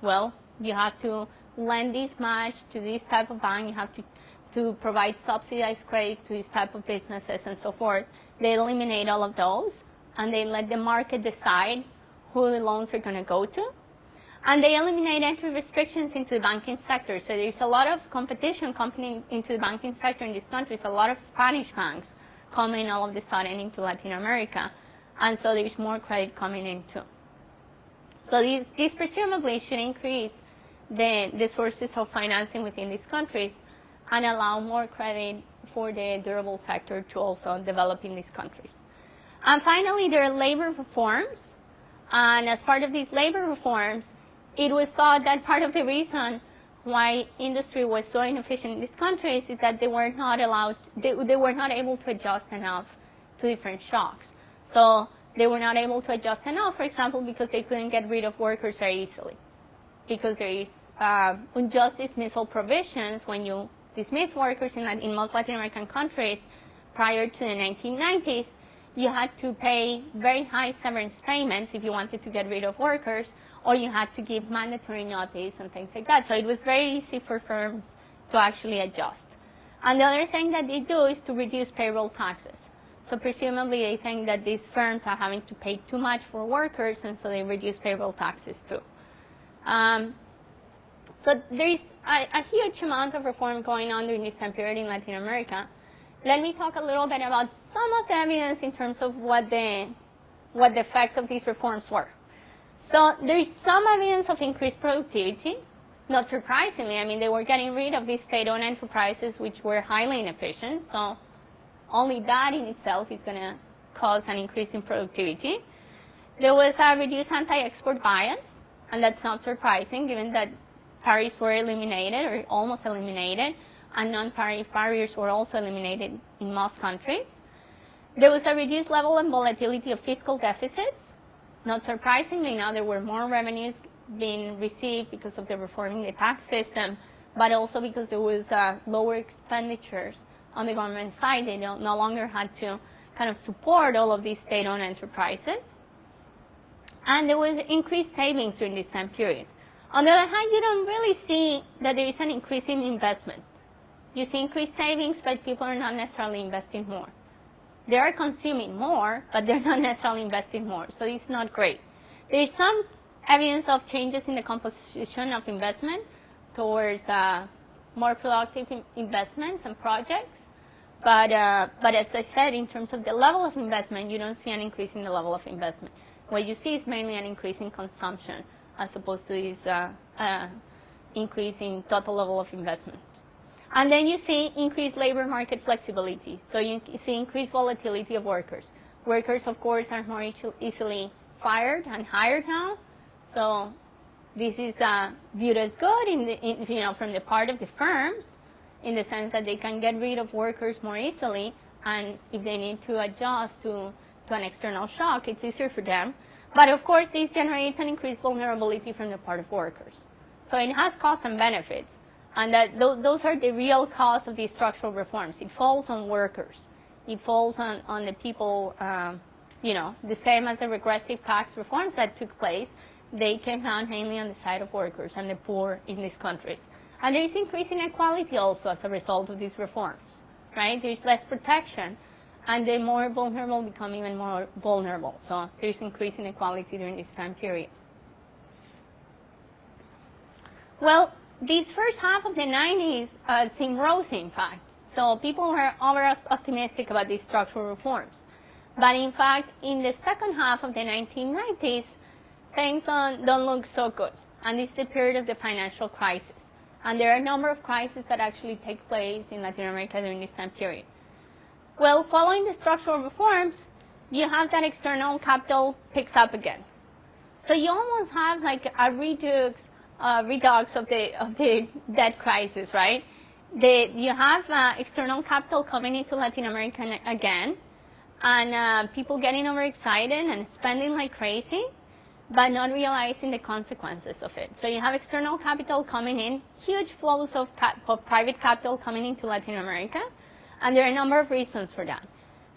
well, you have to lend this much to this type of bank, you have to provide subsidized credit to this type of businesses and so forth. They eliminate all of those, and they let the market decide who the loans are going to go to. And they eliminate entry restrictions into the banking sector. So there's a lot of competition coming into the banking sector in these countries. A lot of Spanish banks coming all of a sudden into Latin America. And so there's more credit coming in too. So these presumably should increase the sources of financing within these countries and allow more credit for the durable sector to also develop in these countries. And finally, there are labor reforms. And as part of these labor reforms, it was thought that part of the reason why industry was so inefficient in these countries is that they were not able to adjust enough to different shocks. So they were not able to adjust enough, for example, because they couldn't get rid of workers very easily. Because there is unjust dismissal provisions when you dismiss workers in most Latin American countries prior to the 1990s. You had to pay very high severance payments if you wanted to get rid of workers, or you had to give mandatory notice and things like that. So it was very easy for firms to actually adjust. And the other thing that they do is to reduce payroll taxes. So presumably they think that these firms are having to pay too much for workers, and so they reduce payroll taxes too. So there is a huge amount of reform going on during this time period in Latin America. Let me talk a little bit about some of the evidence in terms of what the effects of these reforms were. So there is some evidence of increased productivity. Not surprisingly, I mean, they were getting rid of these state-owned enterprises which were highly inefficient. So only that in itself is going to cause an increase in productivity. There was a reduced anti-export bias, and that's not surprising given that tariffs were eliminated or almost eliminated, and non-tariff barriers were also eliminated in most countries. There was a reduced level and volatility of fiscal deficits. Not surprisingly, now there were more revenues being received because of the reforming the tax system, but also because there was lower expenditures on the government side. They no longer had to kind of support all of these state-owned enterprises. And there was increased savings during this time period. On the other hand, you don't really see that there is an increase in investment. You see increased savings, but people are not necessarily investing more. They are consuming more, but they're not necessarily investing more, so it's not great. There is some evidence of changes in the composition of investment towards more productive investments and projects, but as I said, in terms of the level of investment, you don't see an increase in the level of investment. What you see is mainly an increase in consumption as opposed to this increase in total level of investment. And then you see increased labor market flexibility. So you see increased volatility of workers. Workers, of course, are more easily fired and hired now. So this is viewed as good from the part of the firms, in the sense that they can get rid of workers more easily, and if they need to adjust to an external shock, it's easier for them. But of course, this generates an increased vulnerability from the part of workers. So it has costs and benefits. And those are the real costs of these structural reforms. It falls on workers. It falls on the people, the same as the regressive tax reforms that took place. they came down mainly on the side of workers and the poor in these countries. And there is increasing inequality also as a result of these reforms, right? There's less protection, and the more vulnerable become even more vulnerable. So there's increasing inequality during this time period. Well, this first half of the 90s seemed rosy, in fact. So people were over-optimistic about these structural reforms. But in fact, in the second half of the 1990s, things don't look so good. And this is the period of the financial crisis. And there are a number of crises that actually take place in Latin America during this time period. Well, following the structural reforms, you have that external capital picks up again. So you almost have like a redux of the debt crisis, right? You have external capital coming into Latin America again, and people getting overexcited and spending like crazy, but not realizing the consequences of it. So you have external capital coming in, huge flows of private capital coming into Latin America, and there are a number of reasons for that.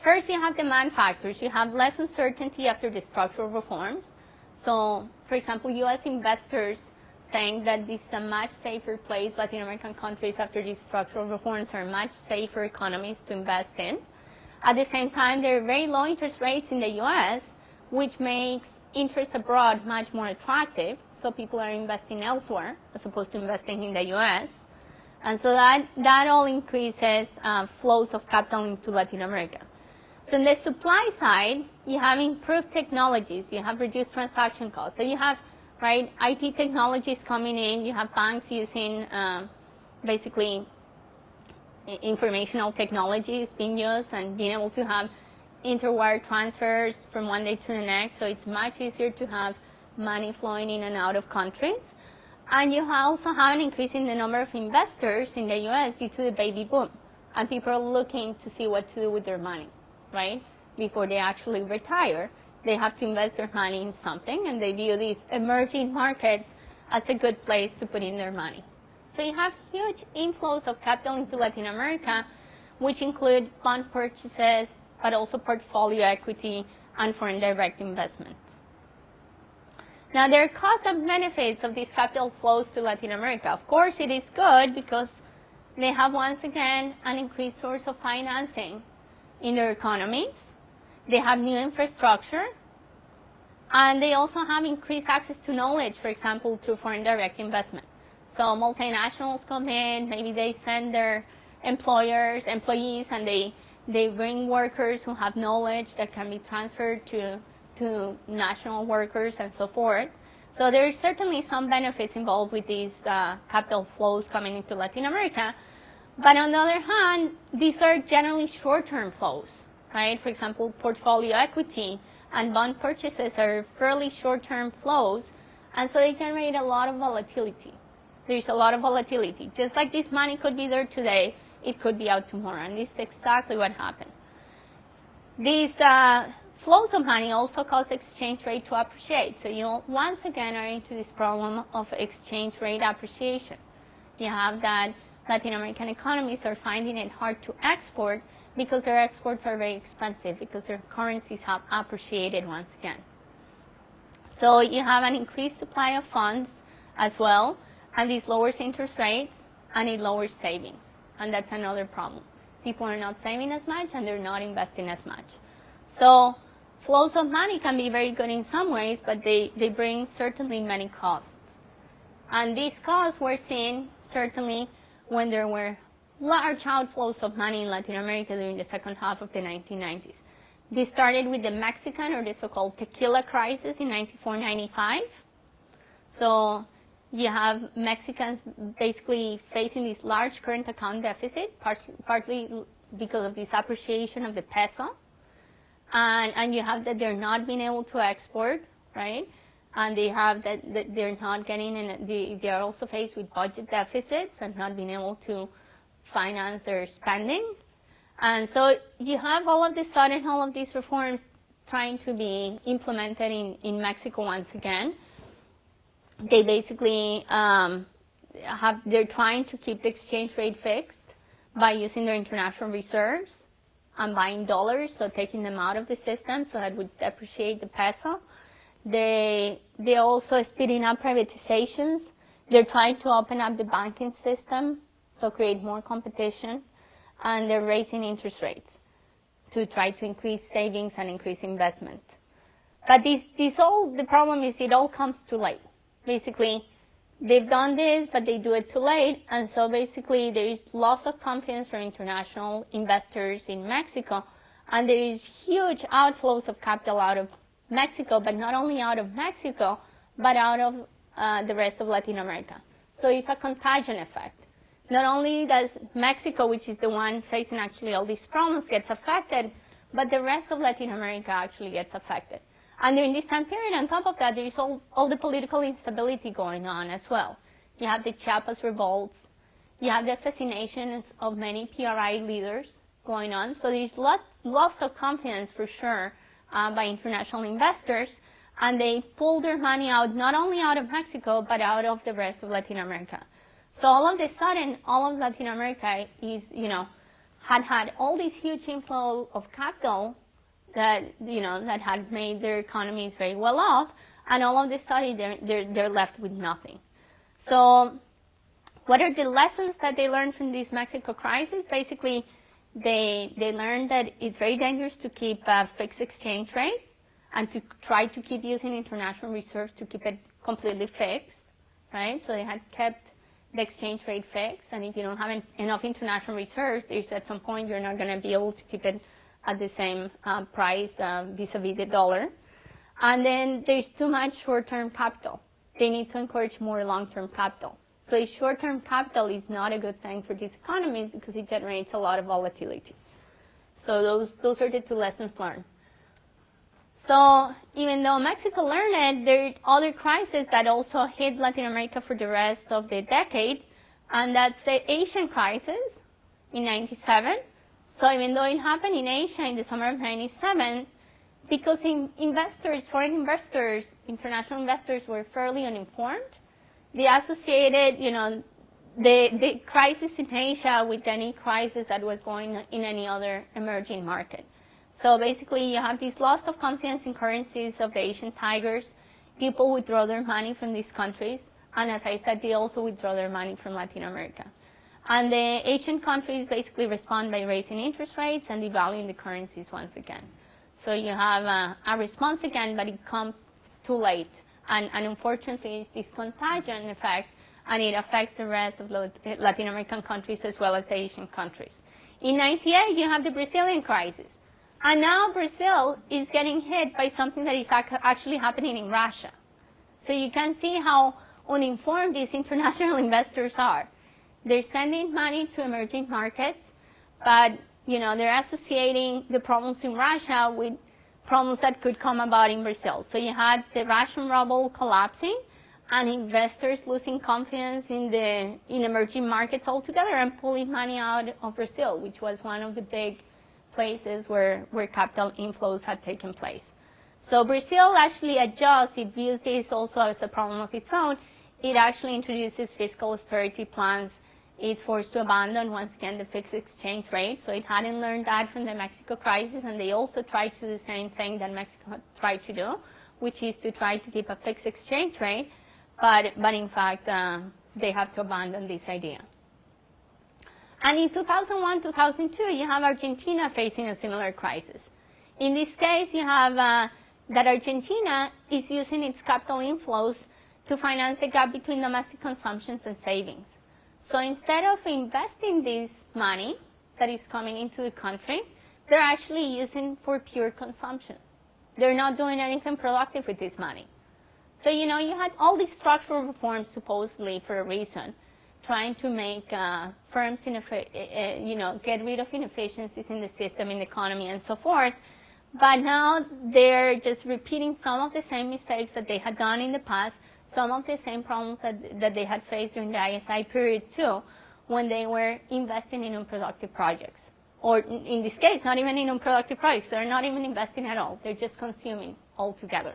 First, you have demand factors. You have less uncertainty after the structural reforms. So, for example, U.S. investors think that this is a much safer place. Latin American countries, after these structural reforms, are much safer economies to invest in. At the same time, there are very low interest rates in the U.S., which makes interest abroad much more attractive, so people are investing elsewhere as opposed to investing in the U.S. And so that all increases flows of capital into Latin America. So on the supply side, you have improved technologies, you have reduced transaction costs. So you have, right, IT technologies coming in, you have banks using basically informational technologies being used and being able to have interwire transfers from one day to the next, so it's much easier to have money flowing in and out of countries. And you also have an increase in the number of investors in the U.S. due to the baby boom. And people are looking to see what to do with their money, right? Before they actually retire, they have to invest their money in something, and they view these emerging markets as a good place to put in their money. So you have huge inflows of capital into Latin America, which include bond purchases, but also portfolio equity and foreign direct investment. Now, there are costs and benefits of these capital flows to Latin America. Of course, it is good because they have, once again, an increased source of financing in their economies. They have new infrastructure, and they also have increased access to knowledge, for example, through foreign direct investment. So multinationals come in, maybe they send their employees, and they bring workers who have knowledge that can be transferred to national workers and so forth. So there are certainly some benefits involved with these capital flows coming into Latin America. But on the other hand, these are generally short-term flows, right? For example, portfolio equity and bond purchases are fairly short-term flows, and so they generate a lot of volatility. There's a lot of volatility. Just like this money could be there today, it could be out tomorrow, and this is exactly what happened. These flows of money also cause exchange rate to appreciate. So you once again are into this problem of exchange rate appreciation. You have that Latin American economies are finding it hard to export because their exports are very expensive, because their currencies have appreciated once again. So you have an increased supply of funds as well, and this lowers interest rates and it lowers savings. And that's another problem. People are not saving as much and they're not investing as much. So flows of money can be very good in some ways, but they bring certainly many costs. And these costs were seen certainly when there were large outflows of money in Latin America during the second half of the 1990s. This started with the Mexican, or the so-called tequila crisis in 94-95. So you have Mexicans basically facing this large current account deficit, partly because of this appreciation of the peso. And you have that they're not being able to export, right? And they have that they're not getting in, they are also faced with budget deficits and not being able to finance their spending. And so you have all of this sudden, all of these reforms trying to be implemented in Mexico once again. They basically they're trying to keep the exchange rate fixed by using their international reserves and buying dollars, so taking them out of the system so that would depreciate the peso. They're also speeding up privatizations. They're trying to open up the banking system, so create more competition, and they're raising interest rates to try to increase savings and increase investment. But the problem is it all comes too late. Basically, they've done this, but they do it too late, and so basically there is loss of confidence from international investors in Mexico, and there is huge outflows of capital out of Mexico, but not only out of Mexico, but out of the rest of Latin America. So it's a contagion effect. Not only does Mexico, which is the one facing actually all these problems, gets affected, but the rest of Latin America actually gets affected. And during this time period, on top of that, there is all the political instability going on as well. You have the Chiapas revolts. You have the assassinations of many PRI leaders going on. So there is lots of confidence for sure by international investors, and they pull their money out not only out of Mexico, but out of the rest of Latin America. So all of a sudden, all of Latin America is, had all this huge inflow of capital that had made their economies very well off, and all of a sudden they're left with nothing. So what are the lessons that they learned from this Mexico crisis? Basically, they learned that it's very dangerous to keep a fixed exchange rate and to try to keep using international reserves to keep it completely fixed, right? So they had kept the exchange rate fixed, and if you don't have enough international reserves, there's at some point you're not going to be able to keep it at the same price vis-a-vis the dollar. And then there's too much short-term capital. They need to encourage more long-term capital. So short-term capital is not a good thing for these economies because it generates a lot of volatility. So those are the two lessons learned. So even though Mexico learned it, there are other crises that also hit Latin America for the rest of the decade, and that's the Asian crisis in '97. So even though it happened in Asia in the summer of '97, because foreign investors, international investors were fairly uninformed, they associated, the crisis in Asia with any crisis that was going on in any other emerging market. So basically, you have this loss of confidence in currencies of the Asian tigers. People withdraw their money from these countries, and as I said, they also withdraw their money from Latin America. And the Asian countries basically respond by raising interest rates and devaluing the currencies once again. So you have a response again, but it comes too late. And unfortunately, it's this contagion effect, and it affects the rest of Latin American countries as well as Asian countries. In '98, you have the Brazilian crisis. And now Brazil is getting hit by something that is actually happening in Russia. So you can see how uninformed these international investors are. They're sending money to emerging markets, but they're associating the problems in Russia with problems that could come about in Brazil. So you had the Russian ruble collapsing and investors losing confidence in emerging markets altogether and pulling money out of Brazil, which was one of the big places where capital inflows had taken place. So Brazil actually adjusts. It views this also as a problem of its own. It actually introduces fiscal austerity plans. It's forced to abandon, once again, the fixed exchange rate. So it hadn't learned that from the Mexico crisis, and they also tried to do the same thing that Mexico tried to do, which is to try to keep a fixed exchange rate. But in fact, they have to abandon this idea. And in 2001, 2002, you have Argentina facing a similar crisis. In this case, you have that Argentina is using its capital inflows to finance the gap between domestic consumptions and savings. So instead of investing this money that is coming into the country, they're actually using for pure consumption. They're not doing anything productive with this money. So, you had all these structural reforms supposedly for a reason, trying to make firms, get rid of inefficiencies in the system, in the economy, and so forth. But now they're just repeating some of the same mistakes that they had done in the past, some of the same problems that they had faced during the ISI period too, when they were investing in unproductive projects. Or in this case, not even in unproductive projects. They're not even investing at all. They're just consuming altogether.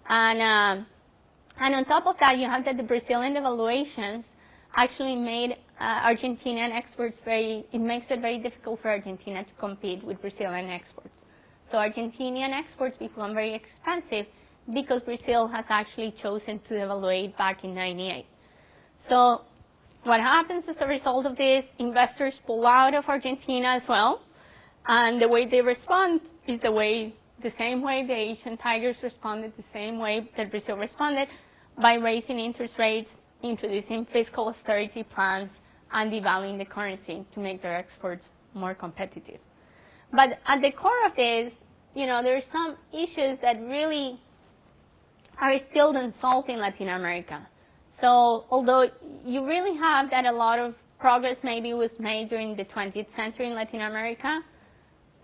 And on top of that, you have that the Brazilian devaluations actually made Argentinian exports it makes it very difficult for Argentina to compete with Brazilian exports. So Argentinian exports become very expensive because Brazil has actually chosen to devaluate back in 98. So what happens as a result of this, investors pull out of Argentina as well, and the way they respond is the same way the Asian tigers responded, the same way that Brazil responded, by raising interest rates, introducing fiscal austerity plans, and devaluing the currency to make their exports more competitive. But at the core of this, there are some issues that really are still unsolved in Latin America. So although you really have that a lot of progress maybe was made during the 20th century in Latin America,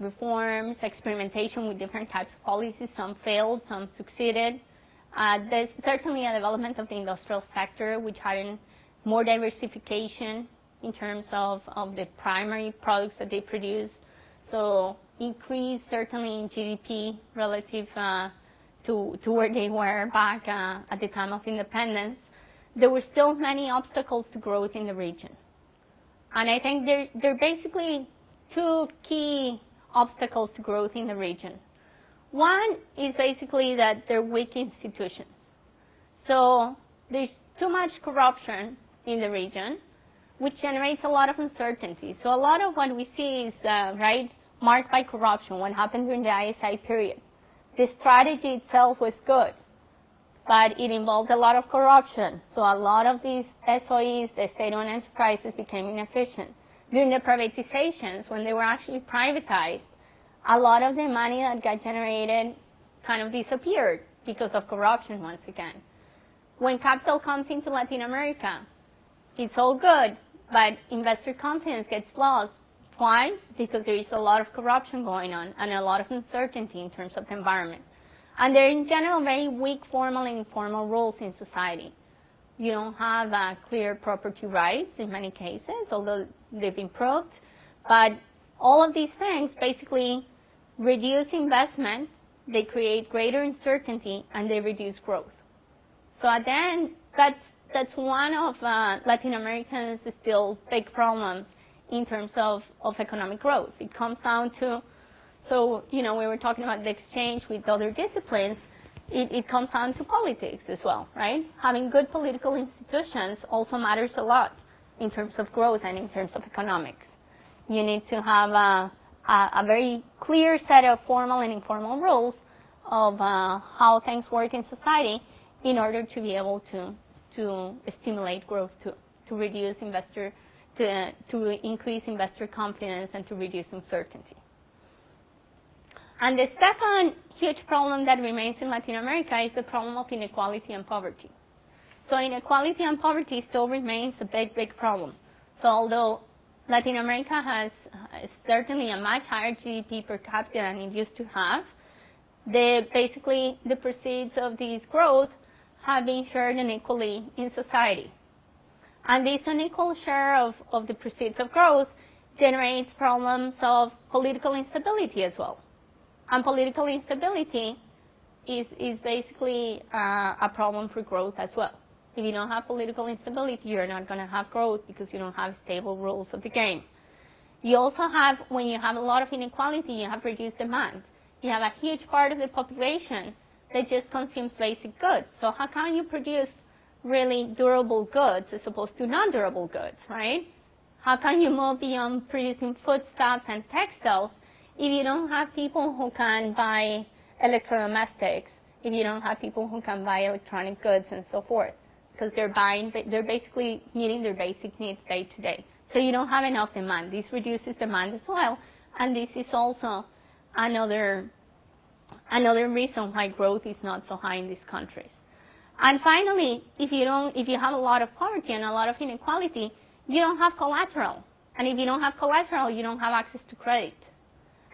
reforms, experimentation with different types of policies, some failed, some succeeded. There's certainly a development of the industrial sector, which had more diversification in terms of the primary products that they produce. So increase certainly in GDP relative to where they were back at the time of independence. There were still many obstacles to growth in the region. And I think there are basically two key obstacles to growth in the region. One is basically that they're weak institutions. So there's too much corruption in the region, which generates a lot of uncertainty. So a lot of what we see is, marked by corruption, what happened during the ISI period. The strategy itself was good, but it involved a lot of corruption. So a lot of these SOEs, the state-owned enterprises, became inefficient. During the privatizations, when they were actually privatized, a lot of the money that got generated kind of disappeared because of corruption once again. When capital comes into Latin America, it's all good, but investor confidence gets lost. Why? Because there is a lot of corruption going on and a lot of uncertainty in terms of the environment. And there are in general very weak formal and informal rules in society. You don't have clear property rights in many cases, although they've improved. But all of these things basically reduce investment, they create greater uncertainty, and they reduce growth. So at the end, that's one of Latin Americans' still big problems in terms of economic growth. It comes down to, we were talking about the exchange with other disciplines, it comes down to politics as well, right? Having good political institutions also matters a lot in terms of growth and in terms of economics. You need to have a very clear set of formal and informal rules of how things work in society in order to be able to stimulate growth, to reduce to increase investor confidence and to reduce uncertainty. And the second huge problem that remains in Latin America is the problem of inequality and poverty. So inequality and poverty still remains a big, big problem. So although Latin America has certainly a much higher GDP per capita than it used to have, basically the proceeds of this growth have been shared unequally in society. And this unequal share of the proceeds of growth generates problems of political instability as well. And political instability is basically a problem for growth as well. If you don't have political instability, you're not going to have growth because you don't have stable rules of the game. You also have, when you have a lot of inequality, you have reduced demand. You have a huge part of the population that just consumes basic goods. So how can you produce really durable goods as opposed to non-durable goods, right? How can you move beyond producing foodstuffs and textiles if you don't have people who can buy electrodomestics, if you don't have people who can buy electronic goods and so forth? Because they're basically meeting their basic needs day to day. So you don't have enough demand. This reduces demand as well. And this is also another reason why growth is not so high in these countries. And finally, if you have a lot of poverty and a lot of inequality, you don't have collateral. And if you don't have collateral, you don't have access to credit.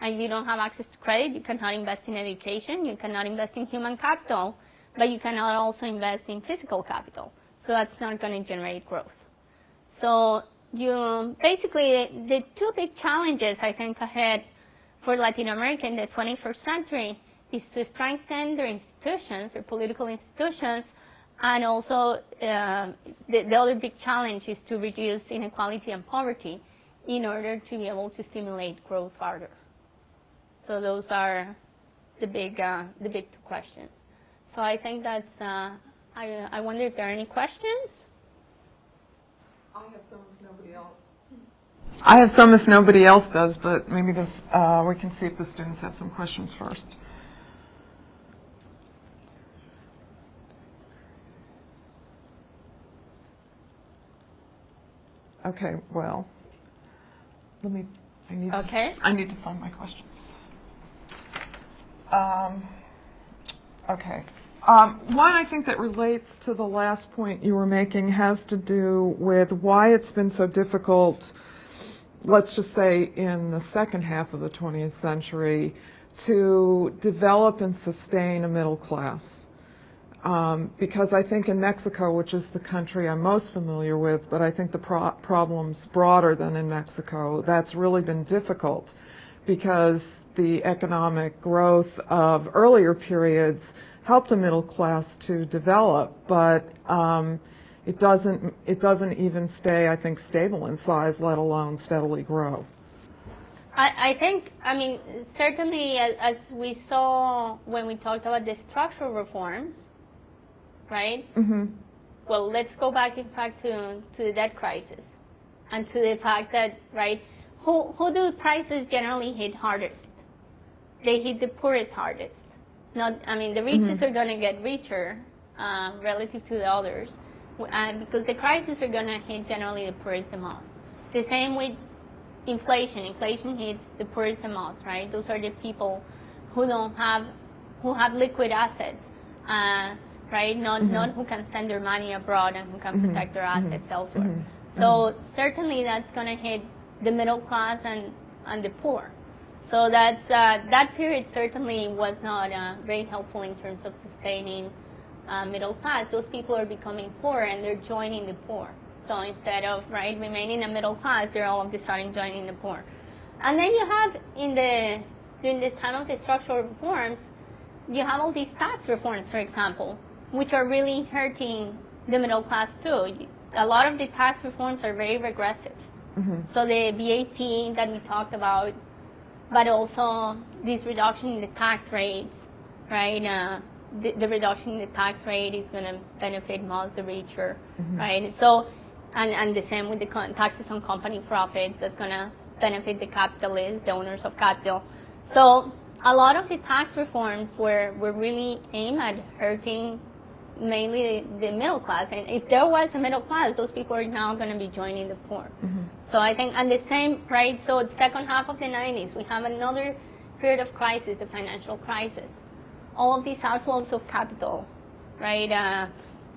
And if you don't have access to credit, you cannot invest in education, you cannot invest in human capital, but you cannot also invest in physical capital. So that's not going to generate growth. So basically, the two big challenges I think ahead for Latin America in the 21st century is to strengthen their institutions, their political institutions, and also the other big challenge is to reduce inequality and poverty in order to be able to stimulate growth further. So those are the big two questions. So I think that's, I wonder if there are any questions? I have some if nobody else. I have some if nobody else does, but maybe this, we can see if the students have some questions first. Okay, well, I need to find my questions. Okay. One, I think that relates to the last point you were making has to do with why it's been so difficult, let's just say in the second half of the 20th century, to develop and sustain a middle class. Because I think in Mexico, which is the country I'm most familiar with, but I think the problem's broader than in Mexico, that's really been difficult because the economic growth of earlier periods helped the middle class to develop, but it doesn't even stay, I think, stable in size, let alone steadily grow. I think, I mean, certainly as we saw when we talked about the structural reforms, right? Mm-hmm. Well, let's go back, in fact, to the debt crisis and to the fact that, right, who do prices generally hit hardest? They hit the poorest hardest. Not, I mean, the richest are going to get richer relative to the others, because the crises are going to hit generally the poorest the most. The same with inflation. Inflation hits the poorest the most, right? Those are the people who have liquid assets, right? Not who can send their money abroad and who can protect their assets elsewhere. So certainly that's going to hit the middle class and the poor. So that period certainly was not very helpful in terms of sustaining middle class. Those people are becoming poor and they're joining the poor. So instead of remaining a middle class, they're all of a sudden joining the poor. And then you have during this time of the structural reforms, you have all these tax reforms, for example, which are really hurting the middle class too. A lot of the tax reforms are very regressive. So the VAT that we talked about, but also this reduction in the tax rates, right? The reduction in the tax rate is going to benefit most the richer, right? So, and the same with the taxes on company profits, that's going to benefit the capitalists, the owners of capital. So a lot of the tax reforms were really aimed at hurting mainly the middle class. And if there was a middle class, those people are now going to be joining the poor. So I think, and the same, right, so the second half of the 90s, we have another period of crisis, the financial crisis. All of these outflows of capital, right,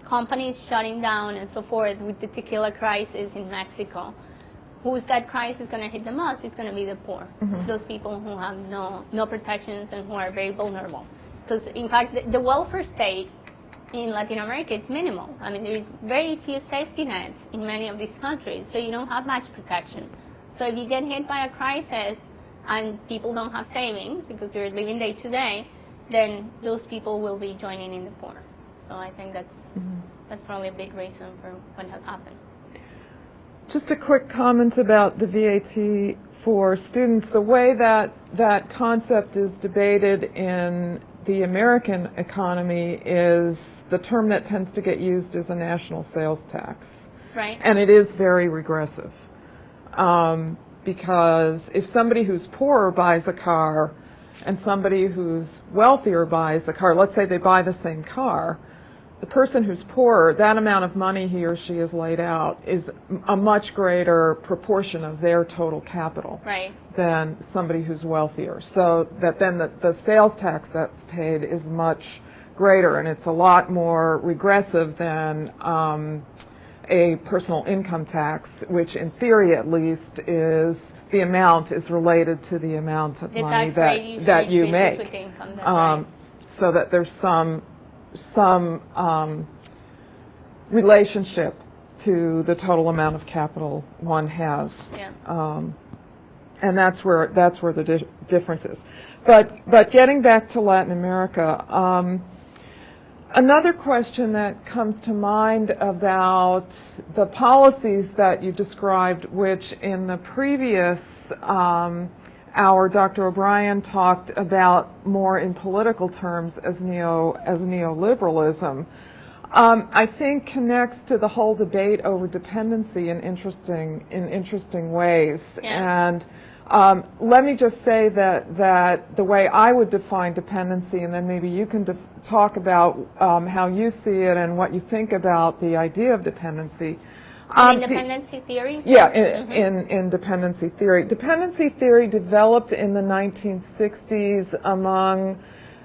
companies shutting down and so forth with the tequila crisis in Mexico. Who's that crisis going to hit the most? It's going to be the poor, those people who have no protections and who are very vulnerable. Because, in fact, the welfare state in Latin America is minimal. I mean, there is very few safety nets in many of these countries, so you don't have much protection. So if you get hit by a crisis and people don't have savings because they're living day to day, then those people will be joining in the poor. So I think that's probably a big reason for what has happened. Just a quick comment about the VAT for students. The way that concept is debated in the American economy is the term that tends to get used is a national sales tax. Right. And it is very regressive. Because if somebody who's poorer buys a car and somebody who's wealthier buys a car, let's say they buy the same car, the person who's poorer, that amount of money he or she has laid out is a much greater proportion of their total capital than somebody who's wealthier. So that then the sales tax that's paid is much greater, and it's a lot more regressive than a personal income tax, which in theory at least is the amount is related to the amount of money that you make. So that there's some relationship to the total amount of capital one has, and that's where the difference is. But getting back to Latin America, another question that comes to mind about the policies that you described, which in the previous our Dr. O'Brien talked about more in political terms as neoliberalism, I think connects to the whole debate over dependency in interesting ways. Yeah. And let me just say that the way I would define dependency, and then maybe you can talk about how you see it and what you think about the idea of dependency. In dependency theory? Yeah, in dependency theory. Dependency theory developed in the 1960s among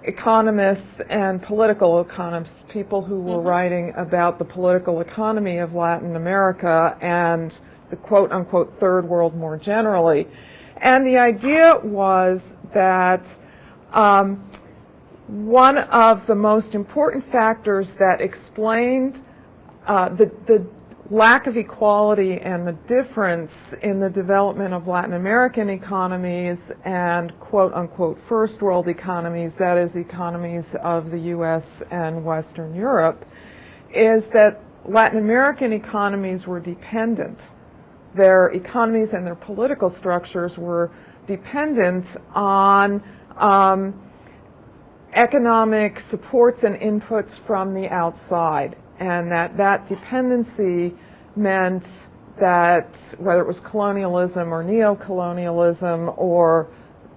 economists and political economists, people who were writing about the political economy of Latin America and the quote-unquote third world more generally. And the idea was that one of the most important factors that explained the lack of equality and the difference in the development of Latin American economies and quote-unquote first world economies, that is, economies of the U.S. and Western Europe, is that Latin American economies were dependent. Their economies and their political structures were dependent on economic supports and inputs from the outside. And that dependency meant that whether it was colonialism or neo-colonialism or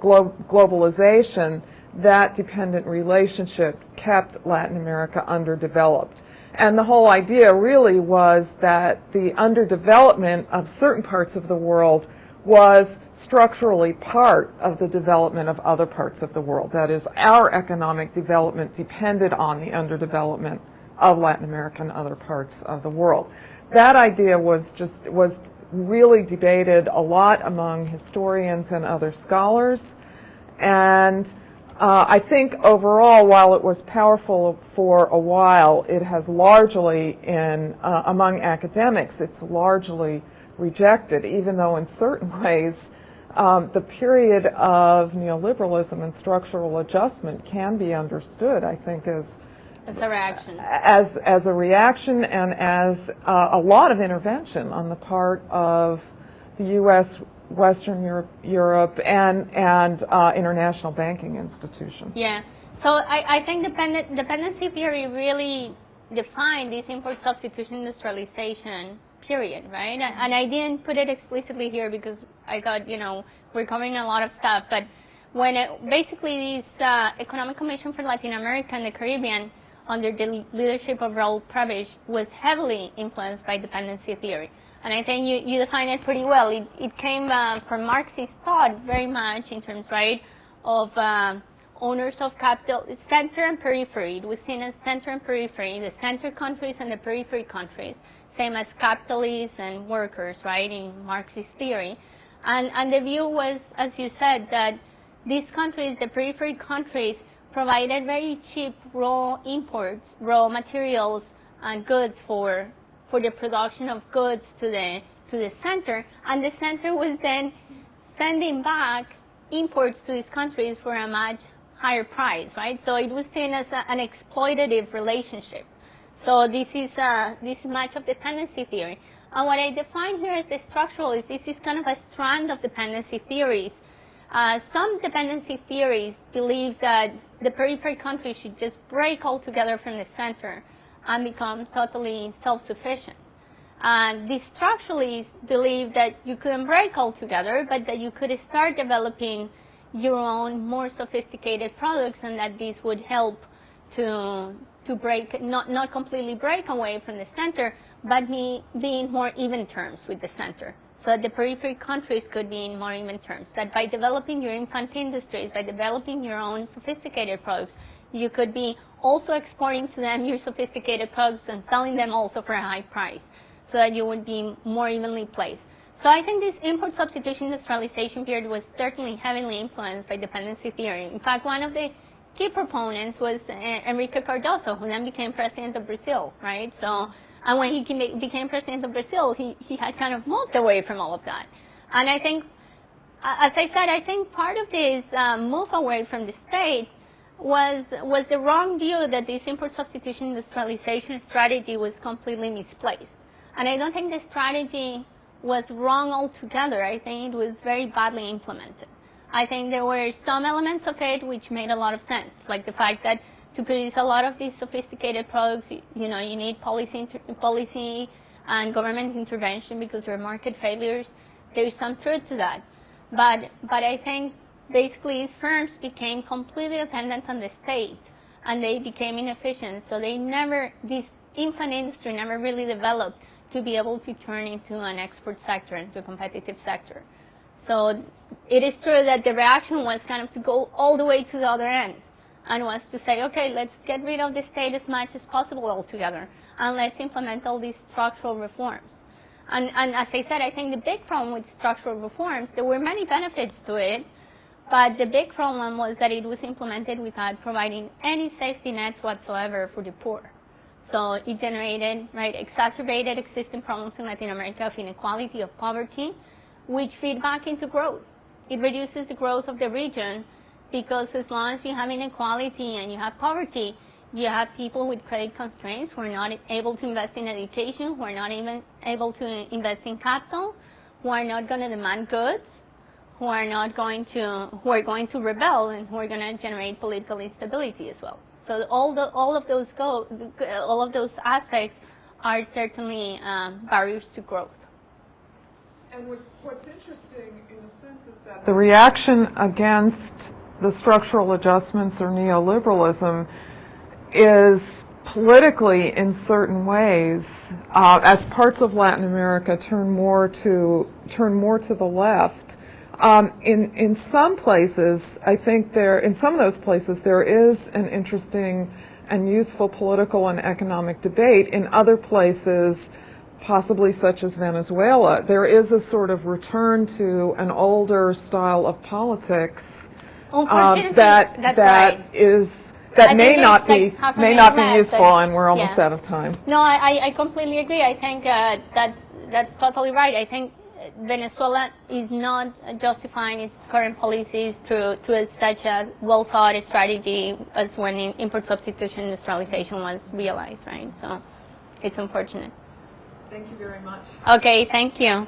globalization, that dependent relationship kept Latin America underdeveloped. And the whole idea really was that the underdevelopment of certain parts of the world was structurally part of the development of other parts of the world. That is, our economic development depended on the underdevelopment of Latin America and other parts of the world. That idea was really debated a lot among historians and other scholars, and I think overall, while it was powerful for a while, it has largely, among academics, it's largely rejected, even though in certain ways the period of neoliberalism and structural adjustment can be understood, I think, as a reaction. As a reaction and as a lot of intervention on the part of the U.S., Western Europe, and international banking institutions. Yeah. So I think dependency theory really defined this import substitution industrialization period, right? And I didn't put it explicitly here because I thought, we're covering a lot of stuff. But when basically this Economic Commission for Latin America and the Caribbean, under the leadership of Raul Prebisch, was heavily influenced by dependency theory. And I think you define it pretty well. It came from Marxist thought very much in terms, right, of owners of capital, center and periphery. It was seen as center and periphery, the center countries and the periphery countries, same as capitalists and workers, right, in Marxist theory. And the view was, as you said, that these countries, the periphery countries, provided very cheap raw imports, raw materials and goods for the production of goods to the center, and the center was then sending back imports to these countries for a much higher price, right? So it was seen as an exploitative relationship. So this is much of dependency theory. And what I define here as the structural is this is kind of a strand of dependency theories. Some dependency theories believe that the periphery countries should just break altogether from the center and become totally self-sufficient. And the structuralists believe that you couldn't break altogether, but that you could start developing your own more sophisticated products, and that this would help to break, not completely break away from the center, but be in more even terms with the center. So that the periphery countries could be in more even terms. That by developing your infant industries, by developing your own sophisticated products, you could be also exporting to them your sophisticated products and selling them also for a high price, so that you would be more evenly placed. So I think this import substitution industrialization period was certainly heavily influenced by dependency theory. In fact, one of the key proponents was Enrique Cardoso, who then became president of Brazil, right? So, and when he became president of Brazil, he had kind of moved away from all of that. And I think, as I said, I think part of this move away from the state was the wrong view that this import substitution industrialization strategy was completely misplaced. And I don't think the strategy was wrong altogether. I think it was very badly implemented. I think there were some elements of it which made a lot of sense, like the fact that to produce a lot of these sophisticated products, you need policy and government intervention because there are market failures. There's some truth to that. But I think basically these firms became completely dependent on the state, and they became inefficient. So this infant industry never really developed to be able to turn into an export sector, into a competitive sector. So it is true that the reaction was kind of to go all the way to the other end, and was to say, okay, let's get rid of the state as much as possible altogether, and let's implement all these structural reforms. And as I said, I think the big problem with structural reforms, there were many benefits to it, but the big problem was that it was implemented without providing any safety nets whatsoever for the poor. So it generated, exacerbated existing problems in Latin America of inequality, of poverty, which feed back into growth. It reduces the growth of the region because as long as you have inequality and you have poverty, you have people with credit constraints who are not able to invest in education, who are not even able to invest in capital, who are not going to demand goods, who are going to rebel, and who are going to generate political instability as well. So all of those aspects are certainly barriers to growth. And what's interesting in a sense is that the reaction against the structural adjustments or neoliberalism is politically, in certain ways, as parts of Latin America turn more to the left. In some places, I think in some of those places there is an interesting and useful political and economic debate. In other places, possibly such as Venezuela, there is a sort of return to an older style of politics that may not be useful, and we're almost out of time. No, I completely agree. I think that's totally right. I think Venezuela is not justifying its current policies to such a well-thought strategy as when import substitution industrialization was realized, right? So it's unfortunate. Thank you very much. Okay, thank you.